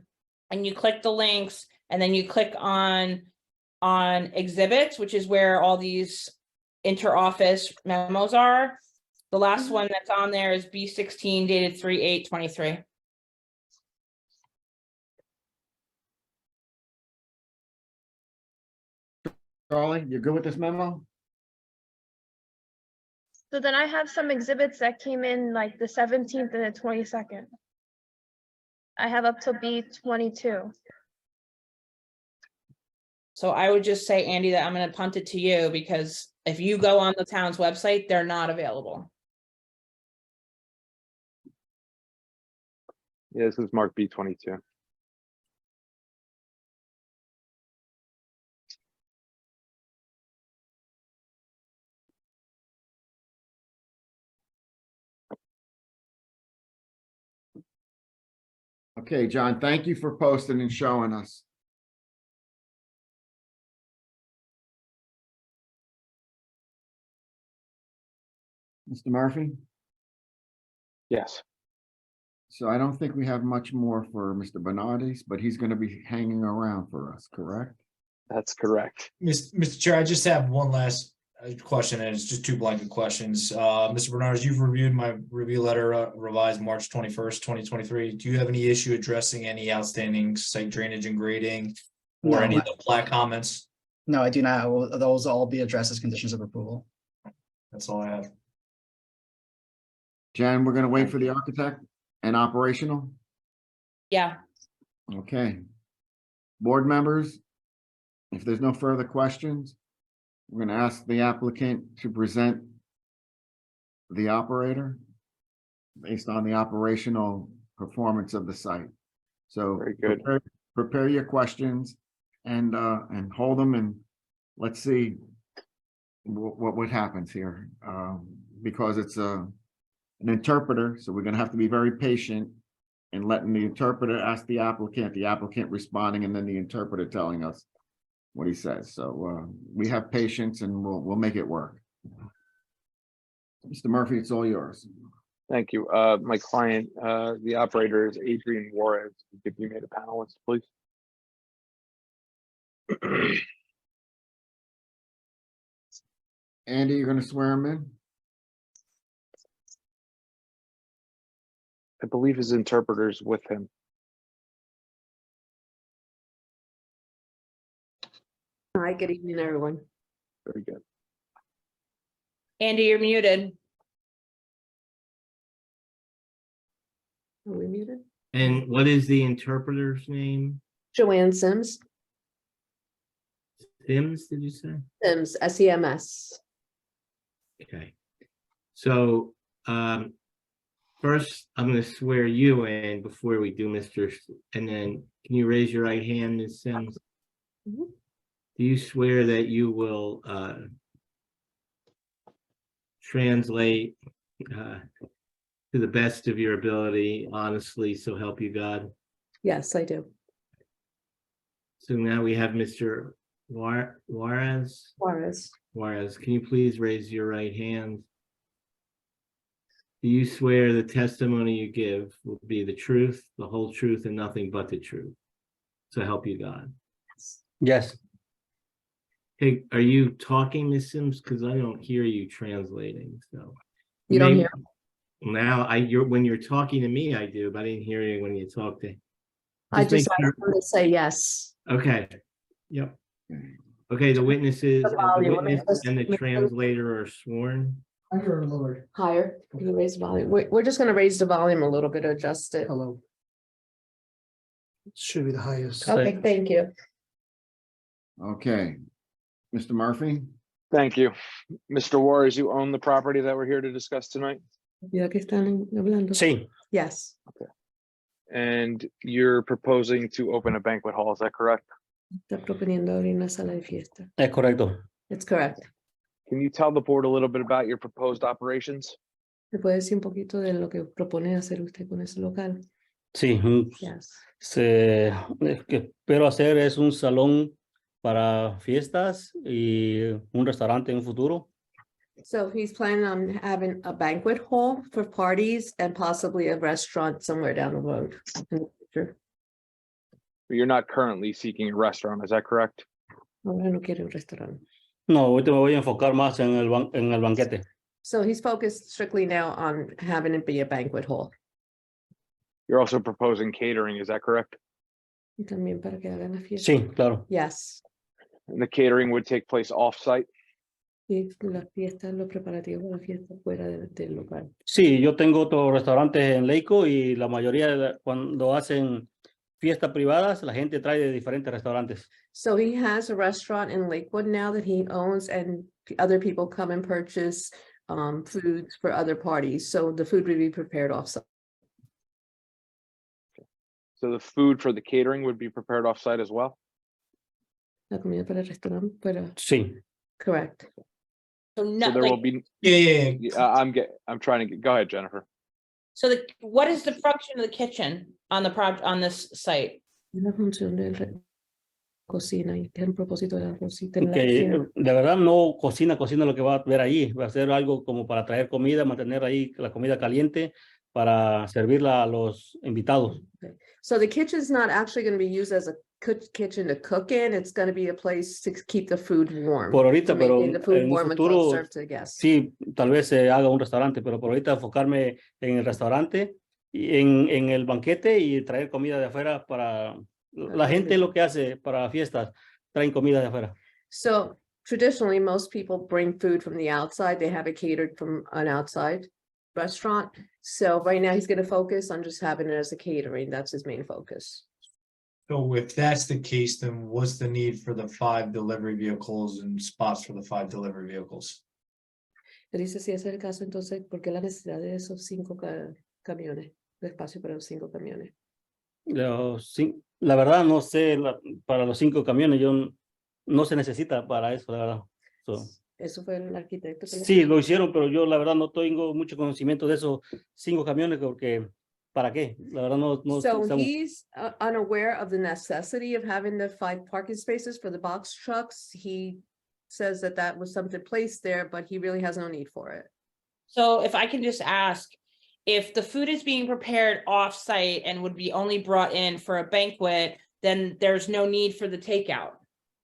and you click the links and then you click on exhibits, which is where all these inter-office memos are. The last one that's on there is B16 dated 3/8/23. Charlie, you good with this memo? So then I have some exhibits that came in like the 17th and the 22nd. I have up till B22. So I would just say, Andy, that I'm gonna punt it to you because if you go on the town's website, they're not available. Yeah, this is Mark B22. Okay, John, thank you for posting and showing us. Mr. Murphy? Yes. So I don't think we have much more for Mr. Bernardis, but he's going to be hanging around for us, correct? That's correct. Mr. Chair, I just have one last question, and it's just two blanket questions. Mr. Bernardis, you've reviewed my review letter revised March 21st, 2023. Do you have any issue addressing any outstanding site drainage and grading or No, any of the plat comments? No, I do not. Those will all be addressed as conditions of approval. That's all I have. Jen, we're going to wait for the architect and operational. Yeah, Okay. Board members, if there's no further questions, we're going to ask the applicant to present the operator based on the operational performance of the site. So Very good. prepare your questions and hold them, and let's see what happens here, because it's a an interpreter, so we're gonna have to be very patient in letting the interpreter ask the applicant responding, and then the interpreter telling us what he says. So we have patience and we'll make it work. Mr. Murphy, it's all yours. Thank you. My client, the operator is Adrian Juarez. Could you made a panelist, please? Andy, you're gonna swear him in? I believe his interpreter's with him. Hi, good evening, everyone. Very good. Andy, you're muted. Are we muted? And what is the interpreter's name? Joanne Sims, Sims, did you say? Sims, SEMS. Okay. So, first, I'm going to swear you in before we do and then can you raise your right hand, Ms. Sims? Mhm. Do you swear that you will translate to the best of your ability, honestly, so help you God? Yes, I do. So now we have Mr. Juarez. Juarez. Can you please raise your right hand? Do you swear the testimony you give will be the truth, the whole truth, and nothing but the truth? So help you God. Yes. Hey, are you talking, Ms. Sims? Because I don't hear you translating. So You don't maybe- hear? Now when you're talking to me, I do, but I didn't hear you when you talked to. I make just sure- want to say yes. Okay. Yep. Okay, the witnesses, The volume, let me witness just and the make sure. translator are sworn. Higher. Can you raise the volume? We're just going to raise the volume a little bit, adjust it. Hello. Should be the highest. Okay, thank you. Okay. Mr. Murphy? Thank you. Mr. Juarez, you own the property that we're here to discuss tonight? Ya que están hablando. Sí. Yes, And you're proposing to open a banquet hall, is that correct? está proponiendo abrir una sala de fiesta. Es correcto. It's correct. Can you tell the board a little bit about your proposed operations? ¿Me puede decir un poquito de lo que propone hacer usted con ese local? Sí. Yes. Que espero hacer es un salón para fiestas y un restaurante en un futuro. So he's planning on having a banquet hall for parties and possibly a restaurant somewhere down the road in the future. You're not currently seeking a restaurant, is that correct? Ahora no quiere un restaurante. No, ahorita me voy a enfocar más en el banquete. So he's focused strictly now on having it be a banquet hall. You're also proposing catering, is that correct? Y también para que hagan la fiesta. Sí, claro. Yes. And the catering would take place off-site? Y la fiesta, los preparativos de la fiesta fuera del local. Sí, yo tengo otros restaurantes en Leico y la mayoría cuando hacen fiestas privadas, la gente trae de diferentes restaurantes. So he has a restaurant in Lakewood now that he owns, and other people come and purchase foods for other parties. So the food would be prepared off-site. So the food for the catering would be prepared off-site as well? La comida para el restaurante, para. Sí. Correct. So So no, there will like, be, Yeah. I'm trying to go ahead, Jennifer. so what is the function of the kitchen on on this site? La función de la cocina y el propósito de la cocina. Que de verdad no cocina lo que va a ver ahí. Va a ser algo como para traer comida, mantener ahí la comida caliente para servirla a los invitados. So the kitchen's not actually going to be used as a kitchen to cook in. It's going to be a place to keep the food warm. Por ahorita, to pero maintain the food en un warm until futuro, served to guests. sí, tal vez se haga un restaurante, pero por ahorita enfocarme en el restaurante, y en el banquete y traer comida de afuera para la gente. Lo que hace para fiestas, traen comida de afuera. So traditionally, most people bring food from the outside. They have it catered from an outside restaurant. So right now he's going to focus on just having it as a catering. That's his main focus. So if that's the case, then what's the need for the 5 delivery vehicles and spots for the 5 delivery vehicles? Dice, si ese es el caso, entonces, ¿por qué la necesidad de esos 5 camiones? De espacio para los 5 camiones. La verdad no sé, para los 5 camiones no se necesita para eso, la verdad. So. Eso fue el arquitecto. que le- Sí, lo hicieron, pero yo la verdad no tengo mucho conocimiento de esos 5 camiones porque, ¿para qué? La verdad no So estamos. he's unaware of the necessity of having the 5 parking spaces for the box trucks. He says that that was something placed there, but he really has no need for it. So if I can just ask, if the food is being prepared off-site and would be only brought in for a banquet, then there's no need for the takeout.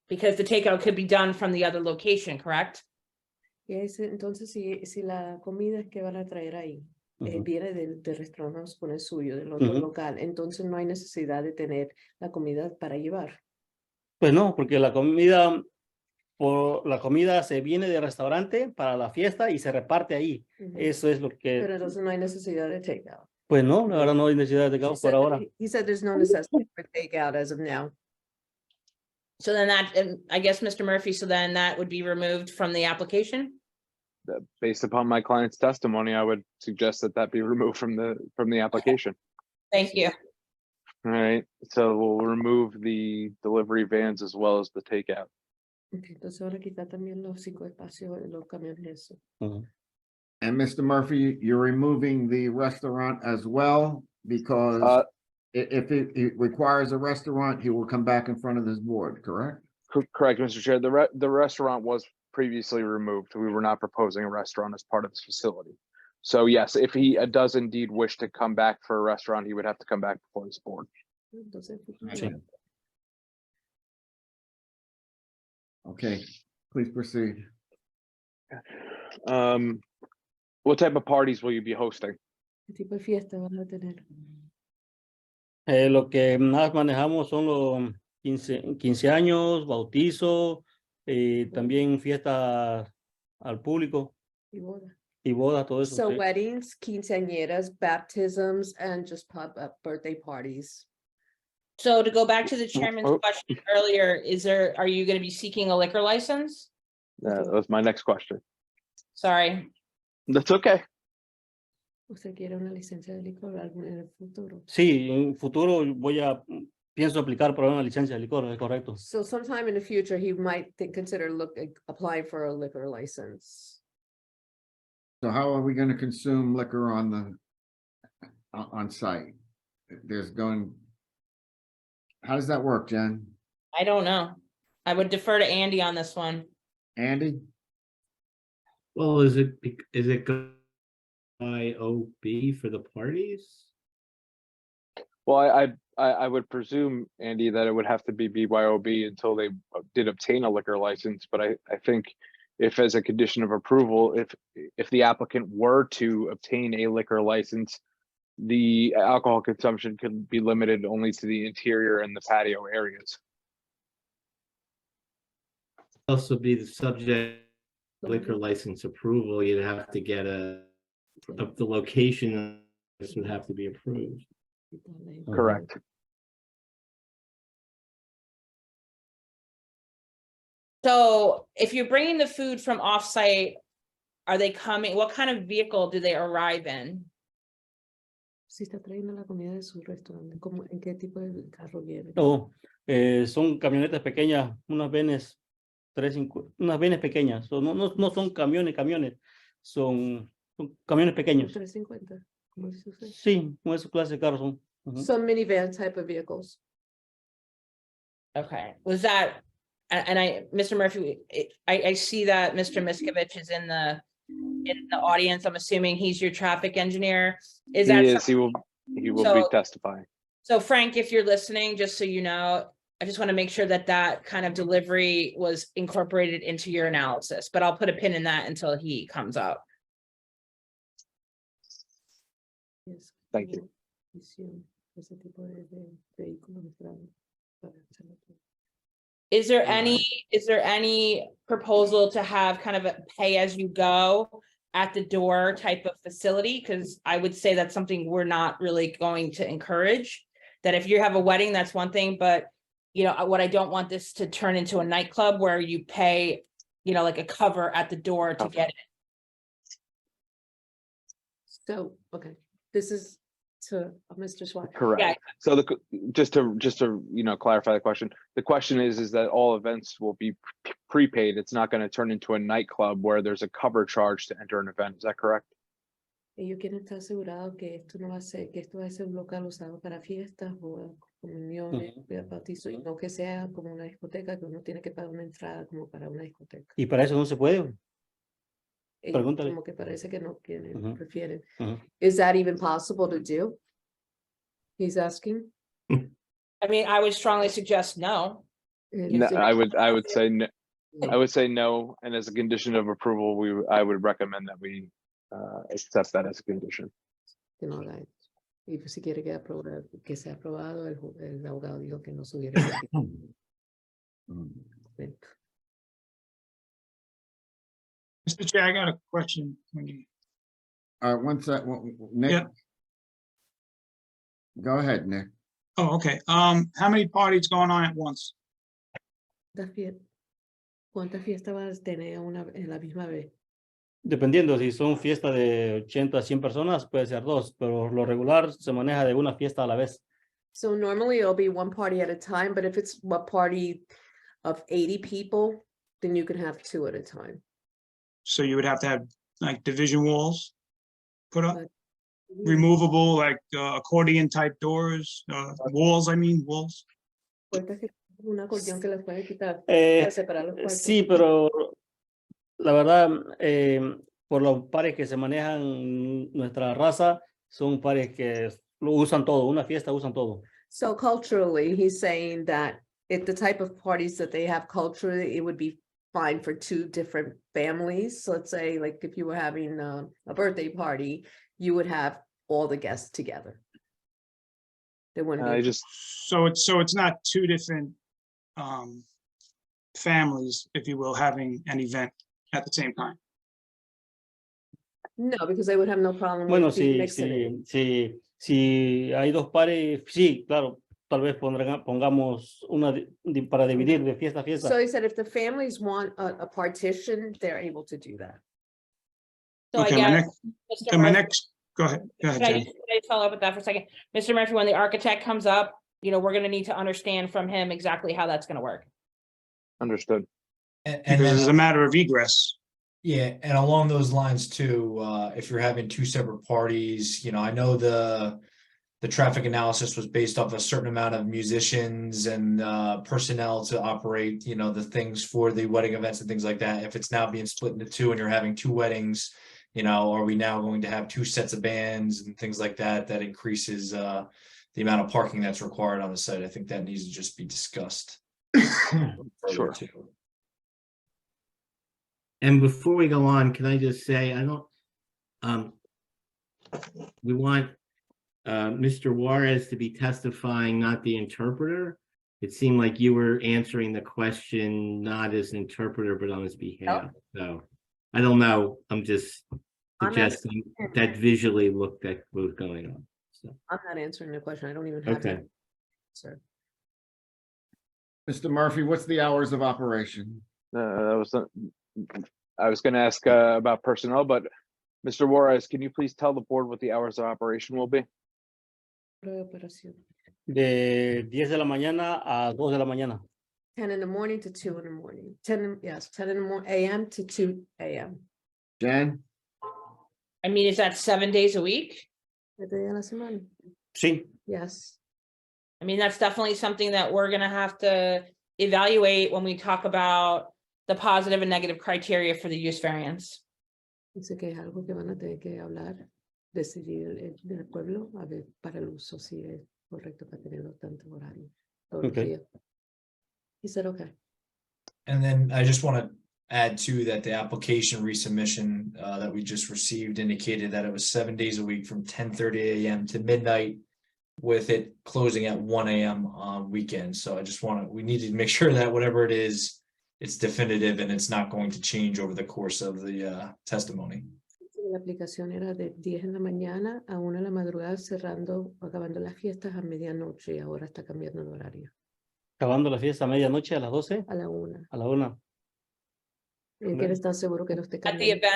Because the takeout could be done from the other location, correct? Y dice, entonces, si la comida que van a traer ahí viene del restaurante, vamos a poner suyo, del otro local, entonces no hay necesidad de tener la comida para llevar. Pues no, porque la comida se viene del restaurante para la fiesta y se reparte ahí. Eso es lo que, Pero entonces no hay necesidad de takeout. pues no, la verdad no hay necesidad de takeout por ahora. He said there's no necessity for takeout as of now. So then that, and I guess, Mr. Murphy, so then that would be removed from the application? Based upon my client's testimony, I would suggest that that be removed from the application. Thank you. All right, so we'll remove the delivery vans as well as the takeout. Okay, entonces ahora quita también los 5 espacios de los camiones. And Mr. Murphy, you're removing the restaurant as well, because if it requires a restaurant, he will come back in front of this board, correct? Correct, Mr. Chair. The restaurant was previously removed. We were not proposing a restaurant as part of this facility. So yes, if he does indeed wish to come back for a restaurant, he would have to come back before this board. Okay, please proceed. What type of parties will you be hosting? ¿Qué tipo de fiesta van a tener? Lo que más manejamos son los 15 años, bautizo, también fiesta al público Y boda. y boda, todo eso. So sí. weddings, quinceañeras, baptisms, and just pop-up birthday parties. So to go back to the chairman's Oh. question earlier, are you going to be seeking a liquor license? That was my next question. Sorry. That's okay. ¿Usted quiere una licencia de licor en el futuro? Sí, en futuro pienso aplicar para una licencia de licor, es correcto. So sometime in the future, he might consider applying for a liquor license. So how are we going to consume liquor on site? How does that work, Jen? I don't know. I would defer to Andy on this one. Andy? Well, is it IOB for the parties? Well, I would presume, Andy, that it would have to be BYOB until they did obtain a liquor license. But I think if as a condition of approval, if the applicant were to obtain a liquor license, the alcohol consumption could be limited only to the interior and the patio areas. Also be the subject of liquor license approval, you'd have to get the location, this would have to be approved. Correct. So if you're bringing the food from offsite, are they coming, what kind of vehicle do they arrive in? Si está trayendo la comida de su restaurante, ¿en qué tipo de carro viene? No, son camionetas pequeñas, unas venes pequeñas, no son camiones, son camiones pequeños. 350, como dice usted. Sí, como esa clase de carros son. Some minivan type of vehicles. Okay, was that, and Mr. Murphy, I see that Mr. Miskovich is in the audience. I'm assuming he's your traffic engineer. Is that? He will So- be testifying. So Frank, if you're listening, just so you know, I just want to make sure that that kind of delivery was incorporated into your analysis, but I'll put a pin in that until he comes up. Yes. Thank you. Ese tipo de vehículo grande para hacerlo todo. Is there any proposal to have kind of a pay as you go at the door type of facility? Because I would say that's something we're not really going to encourage. That if you have a wedding, that's one thing, but you know, what I don't want this to turn into a nightclub where you pay, you know, like a cover at the door to get it. So, okay, this is to Mr. Swire. Correct. Yeah. So just to clarify the question is that all events will be prepaid, it's not gonna turn into a nightclub where there's a cover charge to enter an event. Is that correct? Ellos quieren estar asegurados que esto no va a ser, que esto va a ser un local usado para fiestas o comuniones, bautizos, y no que sea como una discoteca que uno tiene que pagar una entrada como para una discoteca. Y para eso no se puede. Ellos Pregúntale. como que parece que no quieren, Ujú. prefieren. Ujú. Is that even possible to do? He's asking. I mean, I would strongly suggest no. No, I would say no. I would say no, and as a condition of approval, I would recommend that we accept that as a condition. Que no haga eso. Y pues si quiere que sea aprobado, el abogado dijo que no subiera. Mr. Chair, I got a question. When you, one sec, Nick. Yeah. Go ahead, Nick. oh, okay. How many parties going on at once? ¿Cuántas fiestas vas a tener en la misma vez? Dependiendo, si son fiestas de 80 a 100 personas, puede ser 2, pero lo regular se maneja de una fiesta a la vez. So normally it'll be one party at a time, but if it's a party of 80 people, then you can have 2 at a time. So you would have to have like division walls put up, removable, like accordion type doors, walls, I mean, walls. Puertas que un acordeón que las puede quitar Eh, para separar los cuartos. Sí, pero la verdad, por los pares que se manejan en nuestra raza, son pares que lo usan todo, una fiesta usan todo. So culturally, he's saying that if the type of parties that they have culturally, it would be fine for 2 different families. So let's say like if you were having a birthday party, you would have all the guests together. They wouldn't I be, just, So it's not 2 different families, if you will, having an event at the same time. no, because they would have no problem Bueno, with mixing it. si hay 2 pares, sí, claro, tal vez pongamos una para dividir de fiesta a fiesta. So he said if the families want a partition, they're able to do that. So Okay, I my guess, next, Mr. okay, my Murphy, next, go ahead, Can I Jen. just follow up with that for a second? Mr. Murphy, when the architect comes up, we're gonna need to understand from him exactly how that's gonna work. understood. And Because then, it's a matter of egress. yeah, and along those lines too, if you're having 2 separate parties, I know the traffic analysis was based off a certain amount of musicians and personnel to operate, the things for the wedding events and things like that. If it's now being split into 2 and you're having 2 weddings, are we now going to have 2 sets of bands and things like that? That increases the amount of parking that's required on the site. I think that needs to just be discussed. Sure. Too. And before we go on, can I just say, we want Mr. Juarez to be testifying, not the interpreter. It seemed like you were answering the question not as an interpreter, but on his behalf. So I don't know. I'm just suggesting that visually looked at what was going on. So, I'm not answering the question. I don't even have okay. it. Sir. Mr. Murphy, what's the hours of operation? I was going to ask about personnel, but Mr. Juarez, can you please tell the board what the hours of operation will be? De 10 de la mañana a 2 de la mañana. 10 in the morning to 2 in the morning. 10 in the morning, AM to 2 AM. Jen? I mean, is that 7 days a week? Sí. Yes. I mean, that's definitely something that we're gonna have to evaluate when we talk about the positive and negative criteria for the use variance. Dice que es algo que van a tener que hablar, decidir el pueblo a ver para el uso si es correcto para tenerlo tanto horario. Todos los Okay. días. He said, okay. And then I just want to add to that the application resubmission that we just received indicated that it was 7 days a week from 10:30 a.m. to midnight, with it closing at 1 a.m. on weekends. So we need to make sure that whatever it is, it's definitive and it's not going to change over the course of the testimony. La aplicación era de 10 en la mañana a 1 de la madrugada, acabando las fiestas a medianoche, y ahora está cambiando el horario. Acabando la fiesta a medianoche, a las 12. A la 1. A la 1. Él quiere estar seguro que no esté That cambiando.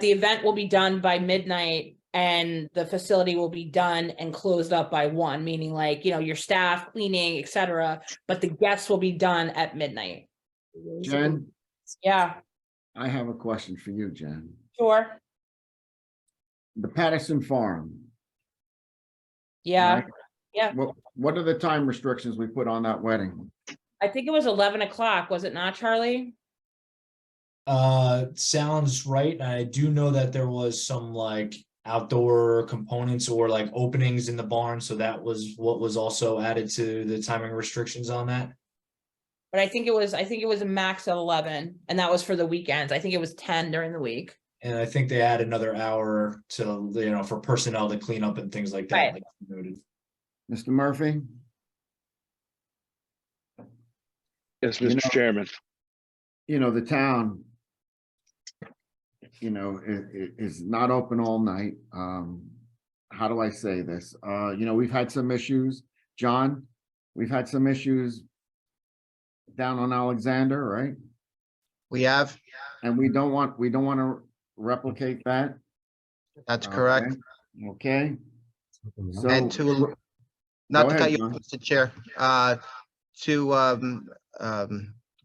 the event will be done by midnight and the facility will be done and closed up by 1, meaning like, your staff, cleaning, etc. But the guests will be done at midnight. Jen? Yeah, I have a question for you, Jen. sure. The Patterson Farm. Yeah, right? yeah. What are the time restrictions we put on that wedding? I think it was 11 o'clock, was it not, Charlie? Sounds right. I do know that there was some like outdoor components or like openings in the barn, so that was what was also added to the timing restrictions on that. But I think it was a max of 11, and that was for the weekends. I think it was 10 during the week. And I think they add another hour to, for personnel to clean up and things like that, Right. like you noted. Mr. Murphy? Yes, You Mr. know- Chairman. The town, is not open all night. How do I say this? We've had some issues. John, we've had some issues down on Alexander, right? We have, And we don't want to replicate that. that's correct. Okay. So, And to, go not to ahead, cut you John. off, Mr. Chair, to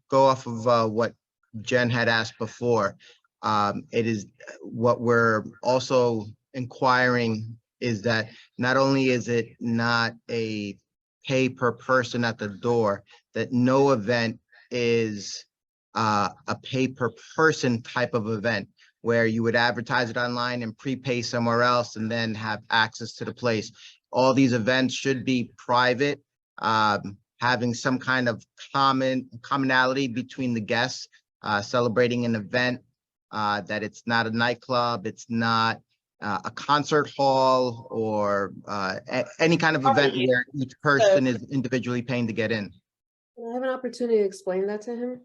go off of what Jen had asked before, it is what we're also inquiring is that not only is it not a pay per person at the door, that no event is a pay per person type of event where you would advertise it online and prepay somewhere else and then have access to the place. All these events should be private, having some kind of commonality between the guests, celebrating an event, that it's not a nightclub, it's not a concert hall or any kind of event where each person is individually paying to get in. Can I have an opportunity to explain that to him?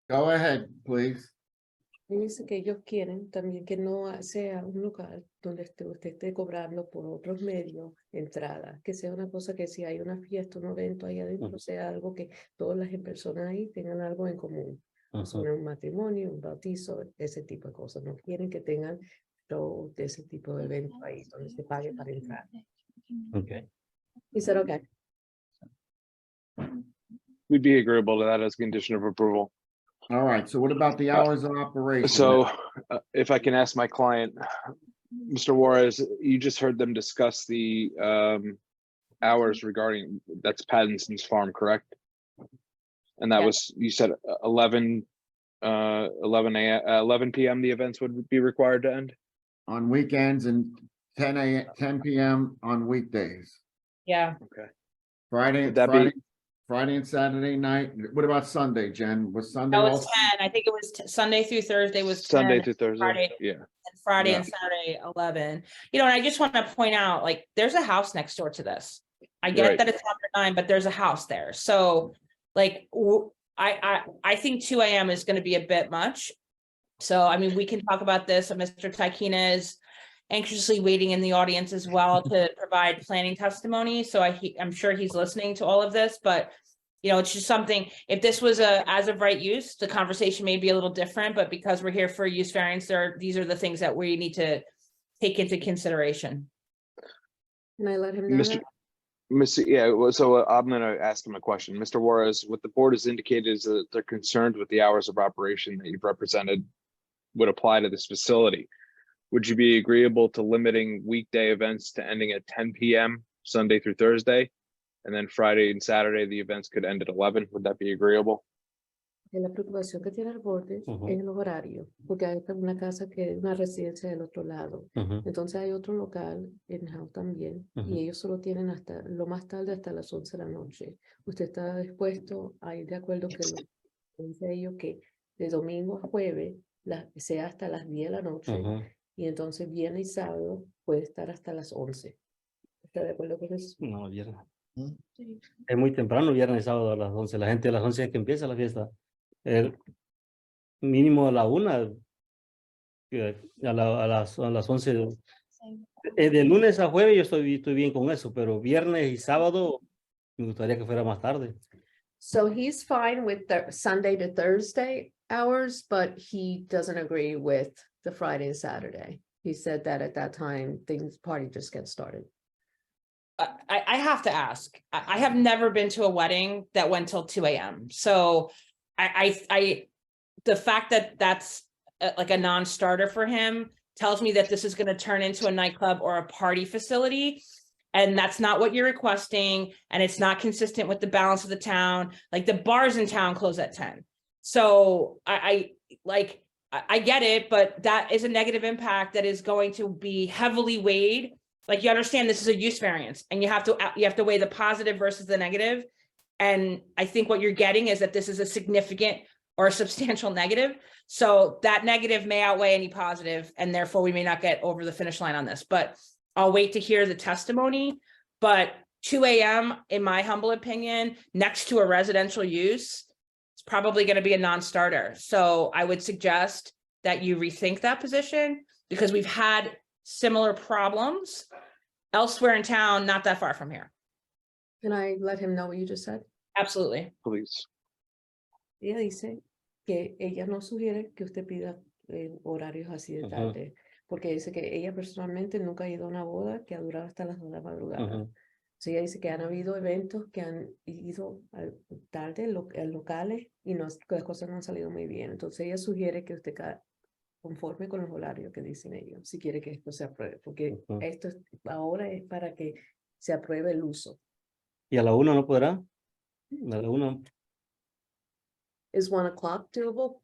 Go ahead, please. Él dice que ellos quieren también que no sea un lugar donde usted esté cobrando por otros medios entrada, que sea una cosa que si hay una fiesta, un evento ahí adentro, sea algo que todas las personas ahí tengan algo en común. Un matrimonio, un bautizo, ese tipo de cosas. No quieren que tengan show de ese tipo de evento ahí donde se pague para entrar. Okay. He said, okay. We'd be agreeable to that as a condition of approval. All right. So what about the hours of operation? So if I can ask my client, Mr. Juarez, you just heard them discuss the hours regarding, that's Pattinson's farm, correct? And that was, you said 11 p.m. the events would be required to end? On weekends and 10 p.m. on weekdays. Yeah. Okay. Friday, Would that Friday, be- Friday and Saturday night. What about Sunday, Jen? Was Sunday That was also? 10. I think it was Sunday through Thursday was 10. Sunday to Thursday? Friday, Yeah. and Friday Yeah. and Saturday 11. And I just want to point out, like, there's a house next door to this. I get Right. that it's after 9, but there's a house there. So, like, I think 2 a.m. is going to be a bit much. So, I mean, we can talk about this. Mr. Taikina is anxiously waiting in the audience as well to provide planning testimony. So I'm sure he's listening to all of this, but it's just something, if this was a as of right use, the conversation may be a little different, but because we're here for use variance, these are the things that we need to take into consideration. Can I let him know that? So I'm going to ask him a question. Mr. Juarez, what the board has indicated is that they're concerned with the hours of operation that you've represented would apply to this facility. Would you be agreeable to limiting weekday events to ending at 10 p.m. Sunday through Thursday? And then Friday and Saturday, the events could end at 11. Would that be agreeable? La preocupación que tiene el borde es los horarios, porque hay una casa que es una residencia del otro lado. Entonces hay otro local en Howell también, y ellos solo tienen hasta lo más tarde hasta las 11 de la noche. ¿Usted está dispuesto a ir de acuerdo que dice ellos que de domingo a jueves sea hasta las 10 de la noche, y entonces viernes y sábado puede estar hasta las 11? ¿Está de acuerdo con eso? No, viernes. Es muy temprano, viernes y sábado a las 11. La gente a las 11 es que empieza la fiesta. El mínimo a la 1, a las 11. De lunes a jueves yo estoy bien con eso, pero viernes y sábado me gustaría que fuera más tarde. So he's fine with the Sunday to Thursday hours, but he doesn't agree with the Friday and Saturday. He said that at that time, party just gets started. I have to ask. I have never been to a wedding that went till 2 a.m. So I the fact that that's like a non-starter for him tells me that this is going to turn into a nightclub or a party facility. And that's not what you're requesting. And it's not consistent with the balance of the town. Like the bars in town close at 10. So I get it, but that is a negative impact that is going to be heavily weighed. Like you understand this is a use variance and you have to weigh the positive versus the negative. And I think what you're getting is that this is a significant or a substantial negative. So that negative may outweigh any positive, and therefore we may not get over the finish line on this, but I'll wait to hear the testimony. But 2 a.m., in my humble opinion, next to a residential use, it's probably going to be a non-starter. So I would suggest that you rethink that position, because we've had similar problems elsewhere in town, not that far from here. Can I let him know what you just said? Absolutely. Please. Ella dice que ella no sugiere que usted pida horarios así de tarde, porque dice que ella personalmente nunca ha ido a una boda que ha durado hasta las 2 de la madrugada. So ella dice que han habido eventos que han ido tarde, locales, y no, que las cosas no han salido muy bien. Entonces ella sugiere que usted conforme con los horarios que dicen ellos, si quiere que esto se apruebe, porque esto ahora es para que se apruebe el uso. ¿Y a la 1 no podrá? A la 1. Is 1 o'clock doable?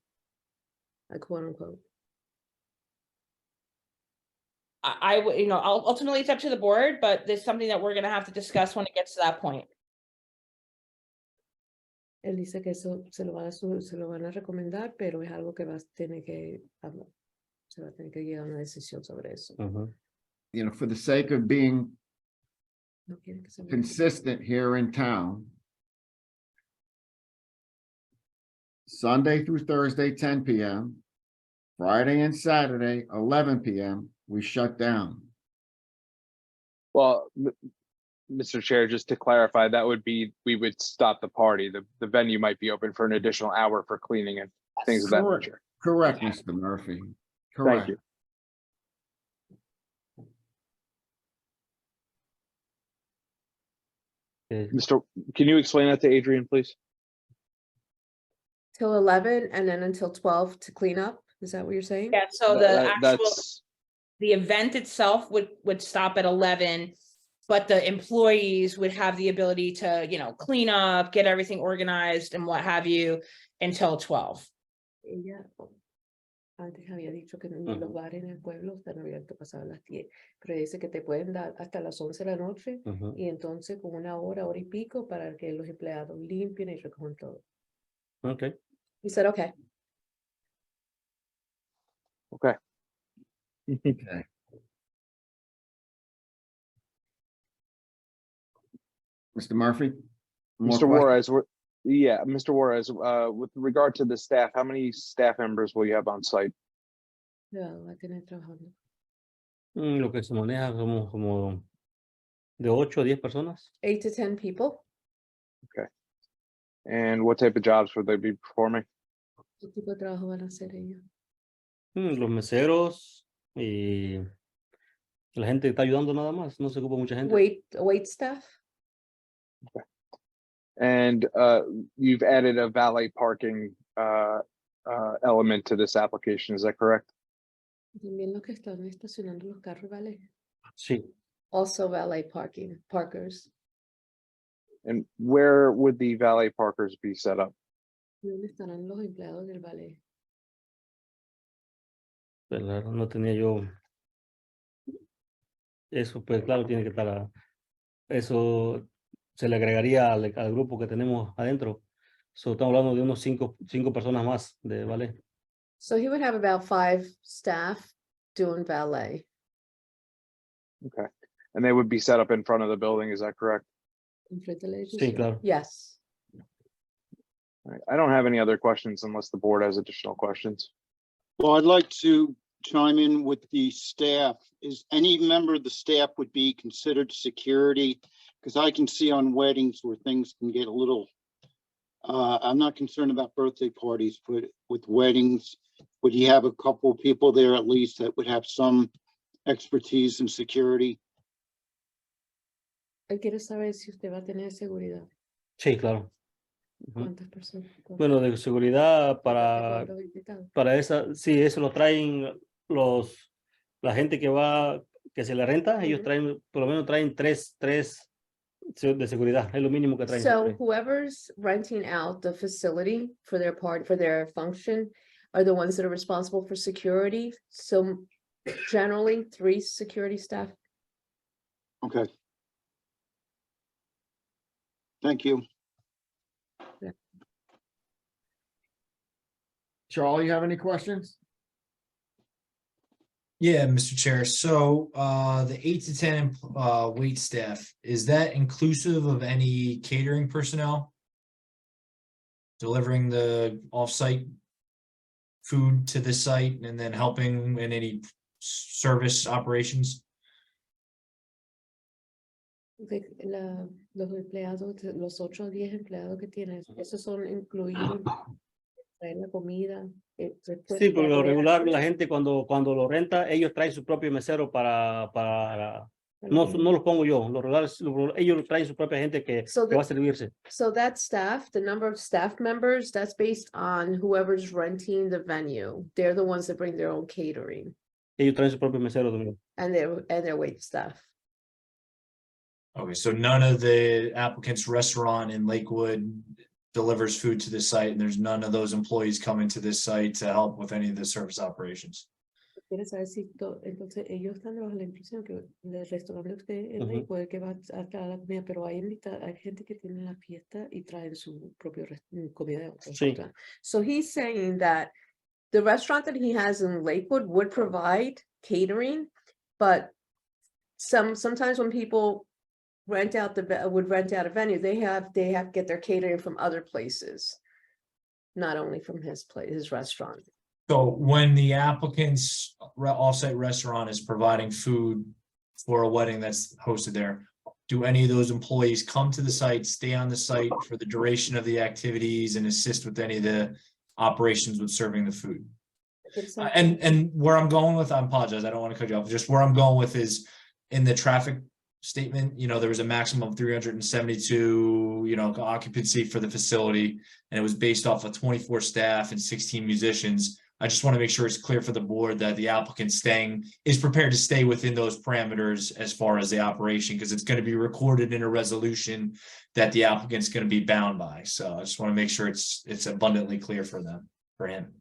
Like quote unquote. I would, ultimately it's up to the board, but there's something that we're going to have to discuss when it gets to that point. Él dice que eso se lo van a recomendar, pero es algo que se va a tener que llegar a una decisión sobre eso. You know, for the sake of being No quiere que se vea. consistent here in town, Sunday through Thursday, 10 p.m., Friday and Saturday, 11 p.m., we shut down. Well, Mr. Chair, just to clarify, that would be, we would stop the party. The venue might be open for an additional hour for cleaning and things of that Correct. nature. Correct, Mr. Murphy. Correct. Thank you. Can you explain that to Adrian, please? Till 11 and then until 12 to clean up. Is that what you're saying? Yeah, so the event itself would stop at 11, but the employees would have the ability to, clean up, get everything organized and what have you until 12. Ella antes había dicho que en los bares en el pueblo están abiertos pasadas las 10, pero dice que te pueden dar hasta las 11 de la noche y entonces con 1 hora, hora y pico para que los empleados limpien y recojan todo. Okay. He said, okay. Okay. Okay. Mr. Murphy? More Mr. questions? Juarez, Mr. Juarez, with regard to the staff, how many staff members will you have on site? Ya, va a tener trabajando. Lo que se maneja somos como de 8 a 10 personas. 8 to 10 people. Okay. And what type of jobs would they be performing? ¿Qué tipo de trabajo van a hacer ellos? Los meseros y la gente que está ayudando nada más. No se ocupa mucha gente. Wait staff. Okay. And you've added a valet parking element to this application, is that correct? También los que están estacionando los carros, ¿vale? Sí. Also valet parkers. And where would the valet parkers be set up? ¿Dónde estarán los empleados del valet? Pero no tenía yo eso, pues claro, tiene que estar eso se le agregaría al grupo que tenemos adentro. So, estamos hablando de unos 5 personas más de valet. So he would have about 5 staff doing valet. Okay. And they would be set up in front of the building, is that correct? Enfrente del edificio. Sí, claro. Yes. All right. I don't have any other questions unless the board has additional questions. Well, I'd like to chime in with the staff. Is any member of the staff would be considered security? Because I can see on weddings where things can get a little, I'm not concerned about birthday parties, but with weddings, would you have a couple people there at least that would have some expertise in security? Él quiere saber si usted va a tener seguridad. Sí, claro. ¿Cuántas personas? Bueno, de seguridad ¿Cuántos invitados? para esa, sí, eso lo traen la gente que va, que se le renta, ellos traen, por lo menos traen tres de seguridad, es lo mínimo que traen. So whoever's renting out the facility for their part, for their function, are the ones that are responsible for security. So generally 3 security staff. Okay. Thank you. Charlie, you have any questions? Yeah, Mr. Chair. So the 8 to 10 wait staff, is that inclusive of any catering personnel? Delivering the off-site food to the site and then helping in any service operations? Los empleados, los 8 o 10 empleados que tienes, esos son incluidos, traen la comida. Sí, por lo regular la gente cuando lo renta, ellos traen su propio mesero no los pongo yo, lo regular, ellos traen su propia gente que va a servirse. So that staff, the number of staff members, that's based on whoever's renting the venue. They're the ones that bring their own catering Ellos traen su propio mesero también. and their wait staff. Okay, so none of the applicants' restaurant in Lakewood delivers food to the site, and there's none of those employees coming to this site to help with any of the service operations. ¿Quieres saber si entonces ellos están bajo la impresión que el restaurante de usted en Lakewood que va a traer la comida, pero hay gente que tiene la fiesta y traen su propio comida de otro restaurante. So he's saying that the restaurant that he has in Lakewood would provide catering, but sometimes when people rent out a venue, they have to get their catering from other places, not only from his restaurant. So when the applicant's offsite restaurant is providing food for a wedding that's hosted there, do any of those employees come to the site, stay on the site for the duration of the activities and assist with any of the operations with serving the food? And where I'm going with, I apologize, I don't want to cut you off. Just where I'm going with is in the traffic statement, there was a maximum of 372, occupancy for the facility, and it was based off of 24 staff and 16 musicians. I just want to make sure it's clear for the board that the applicant is prepared to stay within those parameters as far as the operation, because it's going to be recorded in a resolution that the applicant's going to be bound by. So I just want to make sure it's abundantly clear for him.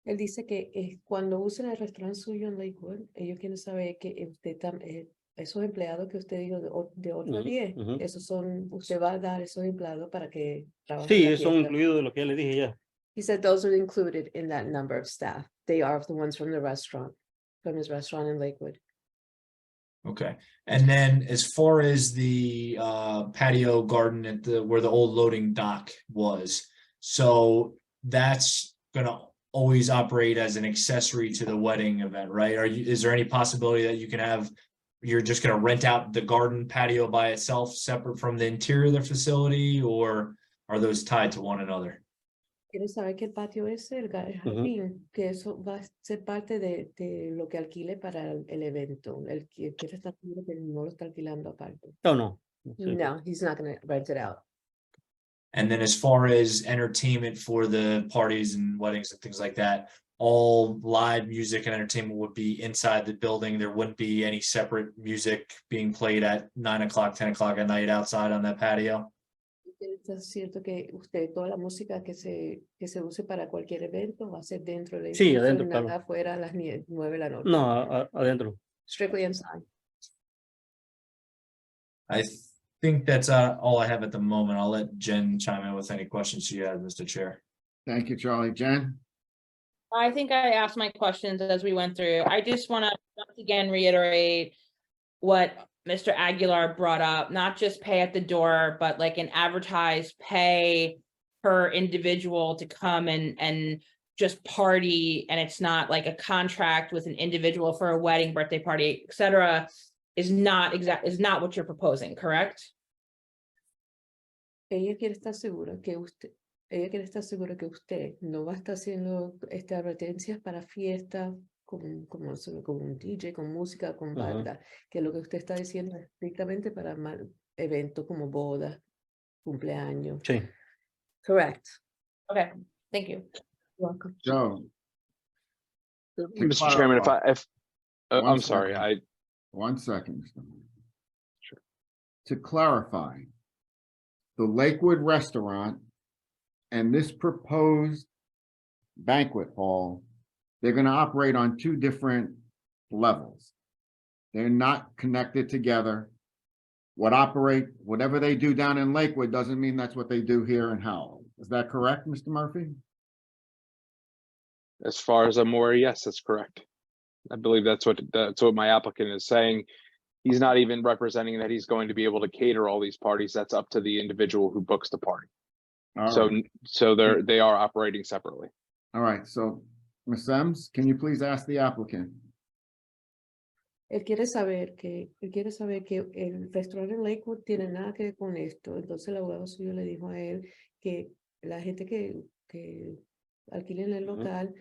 Él dice que cuando usen el restaurante suyo en Lakewood, ellos quieren saber que esos empleados que usted dijo de 8 a 10, esos son, usted va a dar esos empleados para que trabajen. Sí, son incluidos de lo que ya le dije ya. He said those are included in that number of staff. They are the ones from the restaurant, from his restaurant in Lakewood. Okay, and then as far as the patio garden where the old loading dock was, so that's gonna always operate as an accessory to the wedding event, right? Is there any possibility that you're just gonna rent out the garden patio by itself, separate from the interior of the facility, or are those tied to one another? Quiero saber que el patio es el jardín, que eso va a ser parte de lo que alquile para el evento. El que quiere estar seguro que no lo está alquilando aparte. No. No, he's not going to rent it out. And then as far as entertainment for the parties and weddings and things like that, all live music and entertainment would be inside the building. There wouldn't be any separate music being played at 9 o'clock, 10 o'clock at night outside on that patio. Es cierto que toda la música que se use para cualquier evento va a ser dentro del Sí, edificio, adentro, nada claro. afuera a las 9 de la noche. No, adentro. Strictly inside. I think that's all I have at the moment. I'll let Jen chime in with any questions she has, Mr. Chair. Thank you, Charlie. Jen? I think I asked my questions as we went through. I just want to once again reiterate what Mr. Aguilar brought up, not just pay at the door, but like an advertised pay per individual to come and just party. And it's not like a contract with an individual for a wedding, birthday party, etc. is not what you're proposing, correct? Ella quiere estar segura que usted no va a estar haciendo advertencias para fiestas con un DJ, con música, con banda, que lo que usted está diciendo es estrictamente para eventos como bodas, cumpleaños. Sí. Correct. Okay, thank you. Welcome. Joe. to Mr. Chairman, clarify- One I'm sorry, second. 1 second. Mr. Mayor. Sure. To clarify, the Lakewood Restaurant and this proposed banquet hall, they're gonna operate on 2 different levels. They're not connected together. Whatever they do down in Lakewood doesn't mean that's what they do here in Howell. Is that correct, Mr. Murphy? as far as I'm aware, yes, that's correct. I believe that's what my applicant is saying. He's not even representing that he's going to be able to cater all these parties. That's up to the individual who books the party. All So, right. so they are operating separately. All right, so Ms. Sims, can you please ask the applicant? Él quiere saber que el restaurante en Lakewood tiene nada que ver con esto. Entonces el abogado suyo le dijo a él que la gente que alquilen el local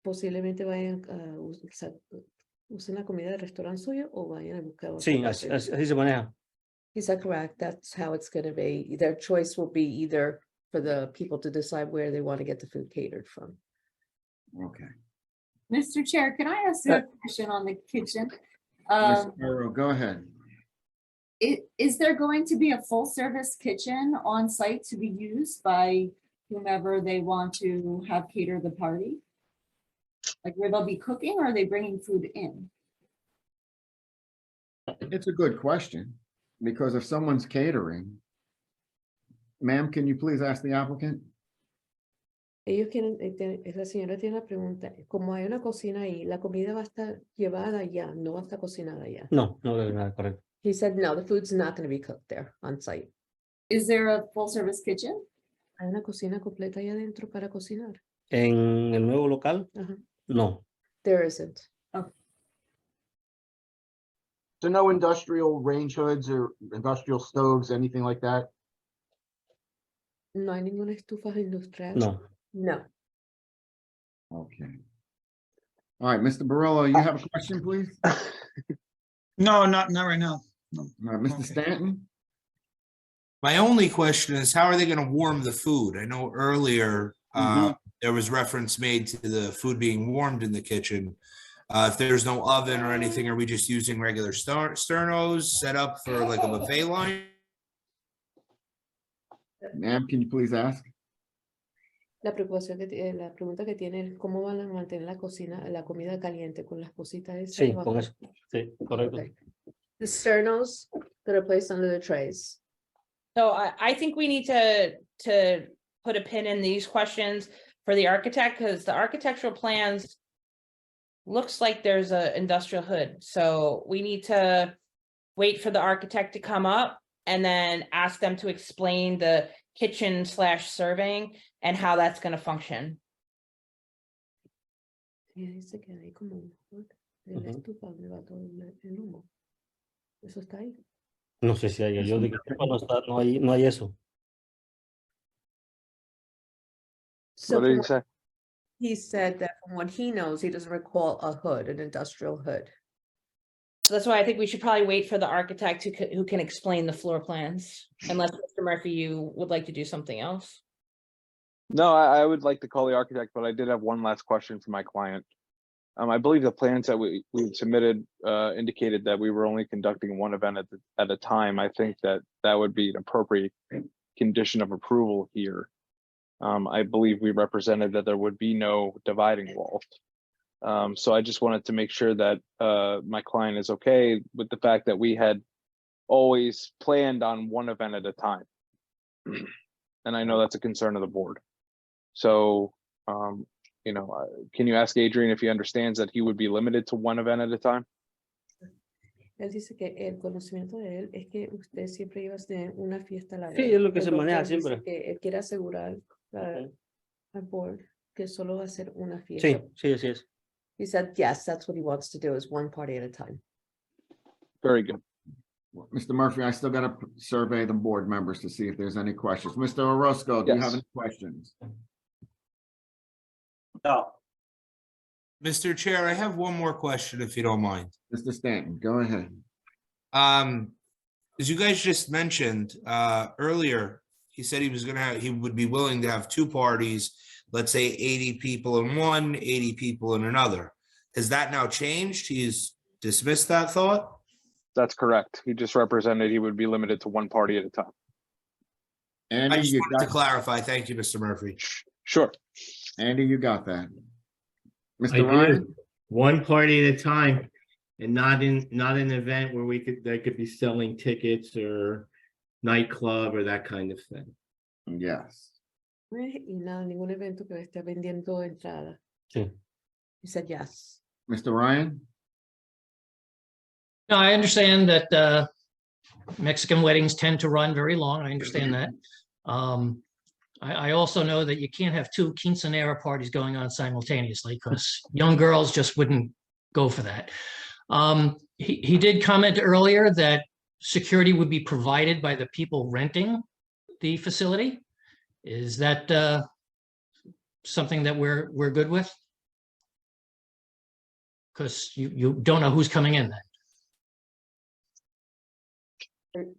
posiblemente vayan a usen la comida del restaurante suyo o vayan a buscar otro Sí, así se maneja. Is that correct? That's how it's going to be. Their choice will be either for the people to decide where they want to get the food catered from. Okay. Mr. Chair, can I ask a question on the kitchen? Ms. Ferraro, go ahead. Is there going to be a full service kitchen on site to be used by whomever they want to have cater the party? Like where they'll be cooking, or are they bringing food in? It's a good question, because if someone's catering, ma'am, can you please ask the applicant? Ellos quieren, la señora tiene una pregunta. Como hay una cocina ahí, la comida va a estar llevada allá, no va a estar cocinada allá. No, no, correcto. He said, no, the food's not going to be cooked there on site. Is there a full service kitchen? Hay una cocina completa allá adentro para cocinar. En el nuevo local, Ajá. no. There isn't. So no industrial range hoods or industrial stoves, anything like that? No hay ninguna estufa industrial. No. No. Okay. All right, Mr. Barillo, you have a question, please? No, not right now. No. All right, Mr. Stanton? My only question is, how are they gonna warm the food? I know earlier, there was reference made to the food being warmed in the kitchen. If there's no oven or anything, are we just using regular sternos set up for like a buffet line? Ma'am, can you please ask? La pregunta que tiene es cómo van a mantener la cocina, la comida caliente con las cositas esas. Sí, abajo? con eso. Sí, correcto. Okay. The sternos that are placed under the trays. So I think we need to put a pin in these questions for the architect, because the architectural plans looks like there's a industrial hood. So we need to wait for the architect to come up and then ask them to explain the kitchen / serving and how that's going to function. Dice que hay como un hood de la estufa donde va todo el humo. Eso está ahí. No sé si hay, yo de que no está, no hay eso. So What did he from say? he said that from what he knows, he doesn't recall a hood, an industrial hood. So that's why I think we should probably wait for the architect who can explain the floor plans, unless Mr. Murphy, you would like to do something else. No, I would like to call the architect, but I did have one last question for my client. I believe the plans that we submitted indicated that we were only conducting one event at a time. I think that would be an appropriate condition of approval here. I believe we represented that there would be no dividing wall. So I just wanted to make sure that my client is okay with the fact that we had always planned on one event at a time. And I know that's a concern of the board. So, you know, can you ask Adrian if he understands that he would be limited to one event at a time? Él dice que el conocimiento de él es que usted siempre iba a tener una fiesta a la vez. Sí, es lo que se Pero maneja él dice siempre. que él quiere asegurar al board que solo va a ser una fiesta. Sí, sí, así es. He said, yes, that's what he wants to do, is one party at a time. Very good. Mr. Murphy, I still got to survey the board members to see if there's any questions. Mr. Orozco, do you have Yes. any questions? No. Mr. Chair, I have one more question, if you don't mind. Mr. Stanton, go ahead. As you guys just mentioned earlier, he said he would be willing to have two parties, let's say 80 people in one, 80 people in another. Has that now changed? He's dismissed that thought? That's correct. He just represented he would be limited to one party at a time. Andy, I just you wanted to got, clarify. Thank you, Mr. Murphy. Sure. Andy, you got that. I Mr. do. Ryan? One party at a time, and not an event where they could be selling tickets or nightclub or that kind of thing. Yes. Y nada, ningún evento que esté vendiendo entrada. Sí. You said yes. Mr. Ryan? No, I understand that Mexican weddings tend to run very long. I understand that. I also know that you can't have two quinceanera parties going on simultaneously because young girls just wouldn't go for that. He did comment earlier that security would be provided by the people renting the facility. Is that something that we're good with? Because you don't know who's coming in then.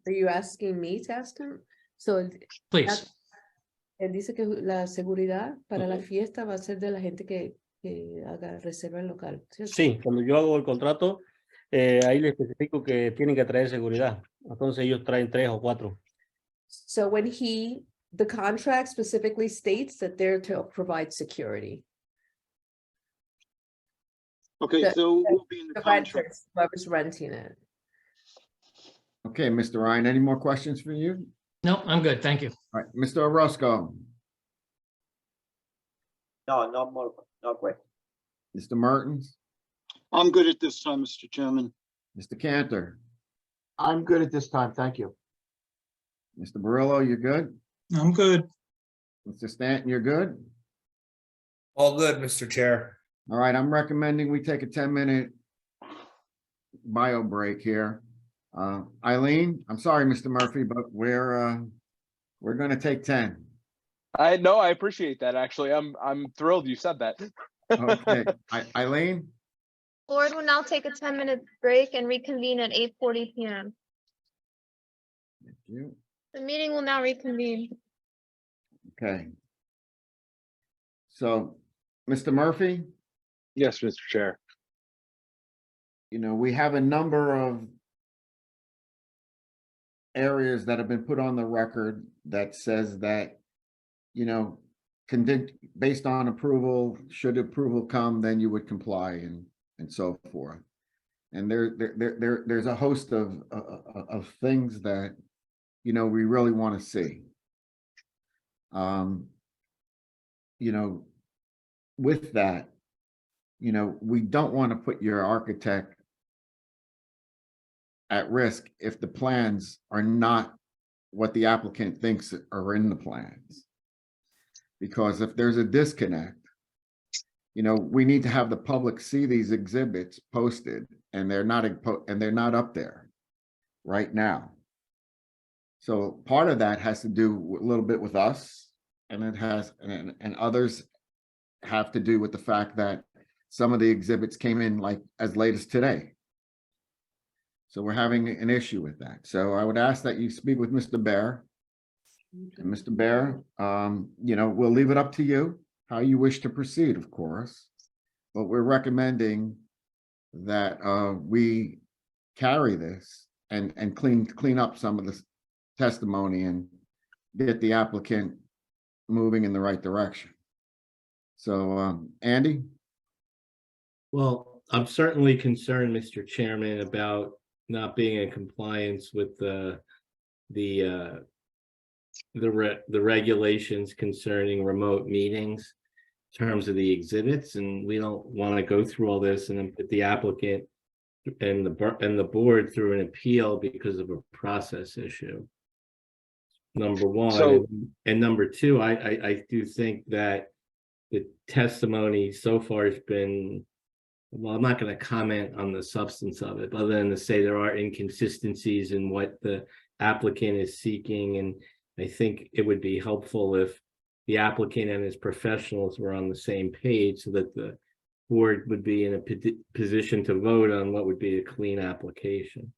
Are you asking me to ask him? So Please. él dice que la seguridad para la fiesta va a ser de la gente que haga reserva el local, ¿cierto? Sí, cuando yo hago el contrato, ahí le especifico que tienen que traer seguridad. Entonces ellos traen 3 o 4. So when the contract specifically states that they're to provide security. Okay, The- so we'll be in the The contract. renters, whoever's renting it. Okay, Mr. Ryan, any more questions for you? No, I'm good. Thank you. All right, Mr. Orozco, No, no more, no question. Mr. Mertens, I'm good at this time, Mr. Chairman. Mr. Cantor, I'm good at this time. Thank you. Mr. Barillo, you're good? I'm good. Mr. Stanton, you're good? All good, Mr. Chair. All right, I'm recommending we take a 10-minute bio break here. Eileen, I'm sorry, Mr. Murphy, but we're gonna take 10. I appreciate that, actually. I'm thrilled you said that. Okay, Eileen? Board will now take a 10-minute break and reconvene at 8:40 PM. Thank you. The meeting will now reconvene. Okay. So, Mr. Murphy, Yes, Mr. Chair. we have a number of areas that have been put on the record that says that, based on approval, should approval come, then you would comply and so forth. And there's a host of things that, we really want to see. With that, we don't want to put your architect at risk if the plans are not what the applicant thinks are in the plans. Because if there's a disconnect, we need to have the public see these exhibits posted, and they're not up there right now. So part of that has to do a little bit with us, and it has, and others have to do with the fact that some of the exhibits came in like as late as today. So we're having an issue with that. So I would ask that you speak with Mr. Bear. And Mr. Bear, we'll leave it up to you, how you wish to proceed, of course. But we're recommending that we carry this and clean up some of the testimony and get the applicant moving in the right direction. So, Andy? Well, I'm certainly concerned, Mr. Chairman, about not being in compliance with the regulations concerning remote meetings in terms of the exhibits, and we don't want to go through all this and then put the applicant and the board through an appeal because of a process issue. Number one, and number two, I do think that the testimony so far has been, well, I'm not going to comment on the substance of it, other than to say there are inconsistencies in what the applicant is seeking. And I think it would be helpful if the applicant and his professionals were on the same page so that the board would be in a position to vote on what would be a clean application.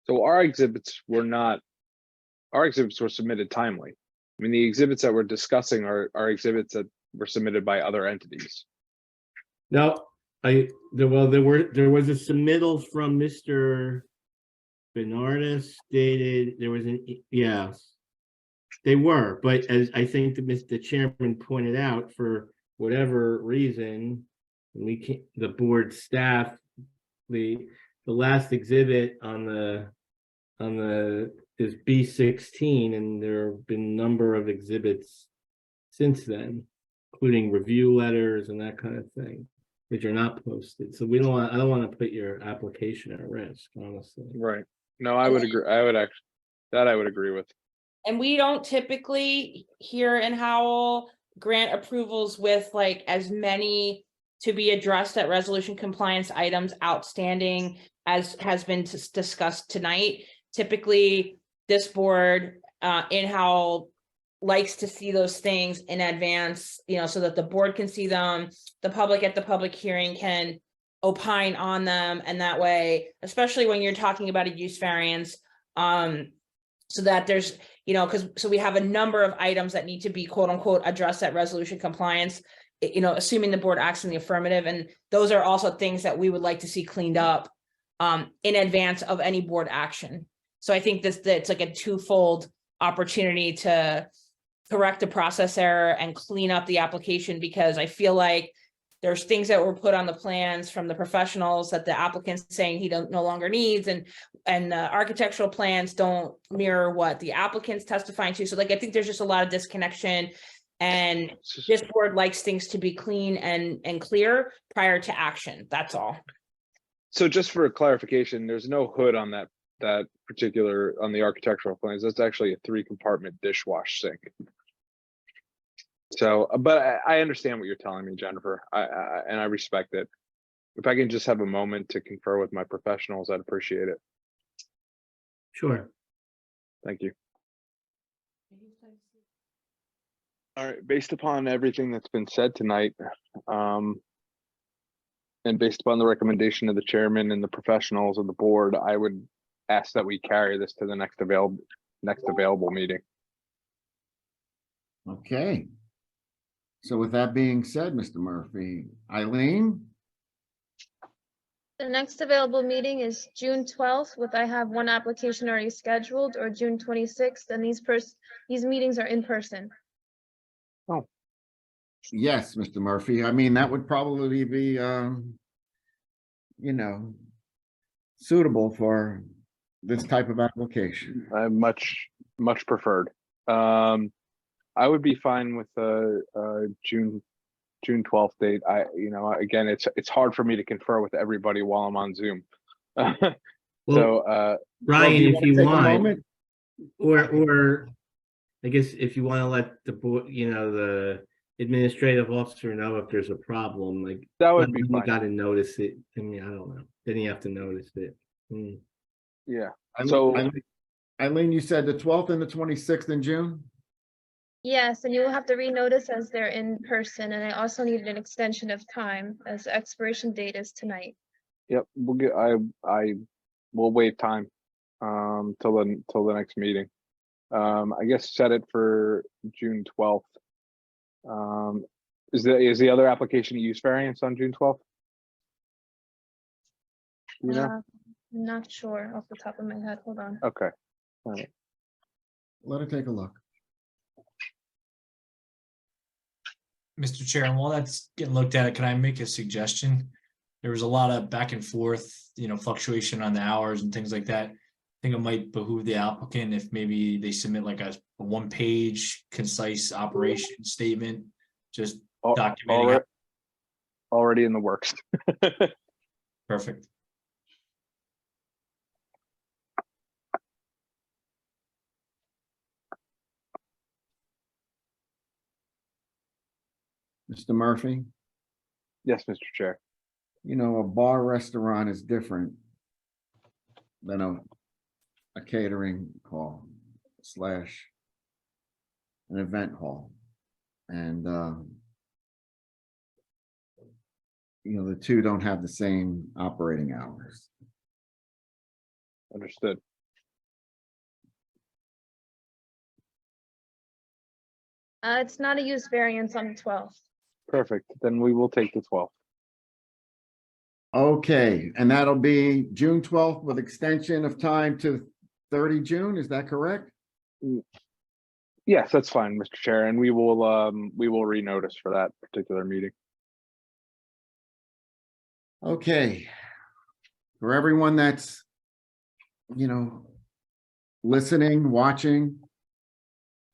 So our exhibits were submitted timely. I mean, the exhibits that we're discussing are exhibits that were submitted by other entities. No, there was a submittal from Mr. Bernardus stated, there was yes. They were, but as I think that Mr. Chairman pointed out, for whatever reason, the board staff, the last exhibit on the is B16, and there have been a number of exhibits since then, including review letters and that kind of thing, which are not posted. So I don't want to put your application at risk, honestly. Right. No, I would agree. I would agree with. And we don't typically here in Howell grant approvals with like as many to be addressed at resolution compliance items outstanding as has been discussed tonight. Typically, this board in Howell likes to see those things in advance, so that the board can see them, the public at the public hearing can opine on them, and that way, especially when you're talking about a use variance, so that there's, so we have a number of items that need to be quote unquote addressed at resolution compliance, assuming the board acts in the affirmative. And those are also things that we would like to see cleaned up in advance of any board action. So I think it's like a twofold opportunity to correct a process error and clean up the application, because I feel like there's things that were put on the plans from the professionals that the applicant's saying he no longer needs, and the architectural plans don't mirror what the applicant's testifying to. So like, I think there's just a lot of disconnection, and this board likes things to be clean and clear prior to action. That's all. So just for clarification, there's no hood on that particular, on the architectural plans. That's actually a 3-compartment dishwash sink. So, but I understand what you're telling me, Jennifer, and I respect it. If I can just have a moment to confer with my professionals, I'd appreciate it. Sure. Thank you. All right, based upon everything that's been said tonight, and based upon the recommendation of the chairman and the professionals of the board, I would ask that we carry this to the next available meeting. Okay. So with that being said, Mr. Murphy, Eileen? The next available meeting is June 12th, I have one application already scheduled, or June 26th, and these meetings are in person. Oh. Yes, Mr. Murphy. I mean, that would probably be, suitable for this type of application. I'm much preferred. I would be fine with the June 12th date. Again, it's hard for me to confer with everybody while I'm on Zoom. Well, Ryan, if you want, or I guess if you want to let the board, the administrative officer know if there's a problem, like that would be you fine. got to notice it. I mean, I don't know. Then you have to notice it. Yeah. So, Eileen, you said the 12th and the 26th in June? Yes, and you will have to renotice as they're in person, and I also need an extension of time as the expiration date is tonight. Yep, we'll get. I will waive time till the next meeting. I guess set it for June 12th. Is the other application a use variance on June 12th? I'm not sure off the top of my head. Hold on. Okay. All right. Let her take a look. Mr. Chair, and while that's getting looked at, can I make a suggestion? There was a lot of back and forth, fluctuation on the hours and things like that. I think it might behoove the applicant if maybe they submit like a 1-page concise operation statement, just documenting. Already in the works. Perfect. Mr. Murphy? Yes, Mr. Chair. A bar restaurant is different than a catering hall / an event hall. And, the two don't have the same operating hours. Understood. It's not a use variance on the 12th. Perfect. Then we will take the 12th. Okay, and that'll be June 12th with extension of time to 30 June, is that correct? Yes, that's fine, Mr. Chair, and we will renotice for that particular meeting. Okay. For everyone that's, listening, watching,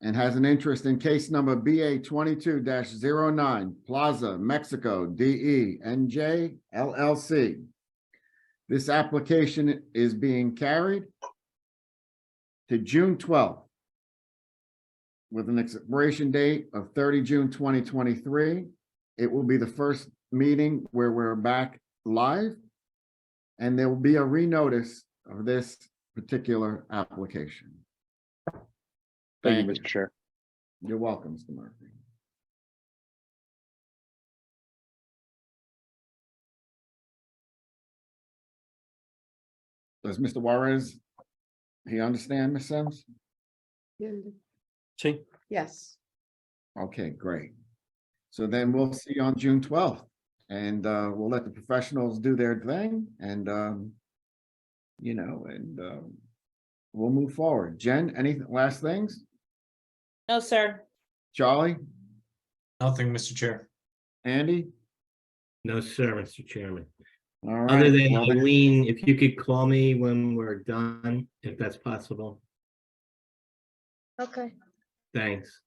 and has an interest in case number BA 22-09, Plaza Mexico DE NJ LLC. This application is being carried to June 12th with an expiration date of 30 June 2023. It will be the first meeting where we're back live, and there will be a renotice of this particular application. Thank you, Mr. Chair. You're welcome, Mr. Murphy. Does Mr. Juarez, he understand, Ms. Sims? Sí. Yes. Okay, great. So then we'll see you on June 12th, and we'll let the professionals do their thing, and we'll move forward. Jen, any last things? No, sir. Charlie? Nothing, Mr. Chair. Andy? No, sir, Mr. Chairman. All right. Other than well, then- Eileen, if you could call me when we're done, if that's possible. Okay. Thanks.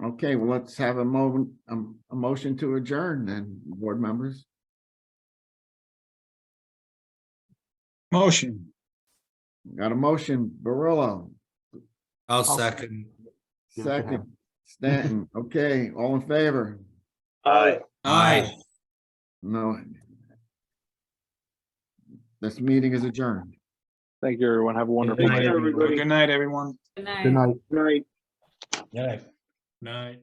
Okay, well, let's have a moment, a motion to adjourn then, board members. Motion. Got a motion, Barillo, I'll second. second, Stanton. Okay, all in favor? Aye. No. This meeting is adjourned. Thank you, everyone. Have a wonderful night, night. everybody. Good night, everyone. Good night. Good night. Right. Night.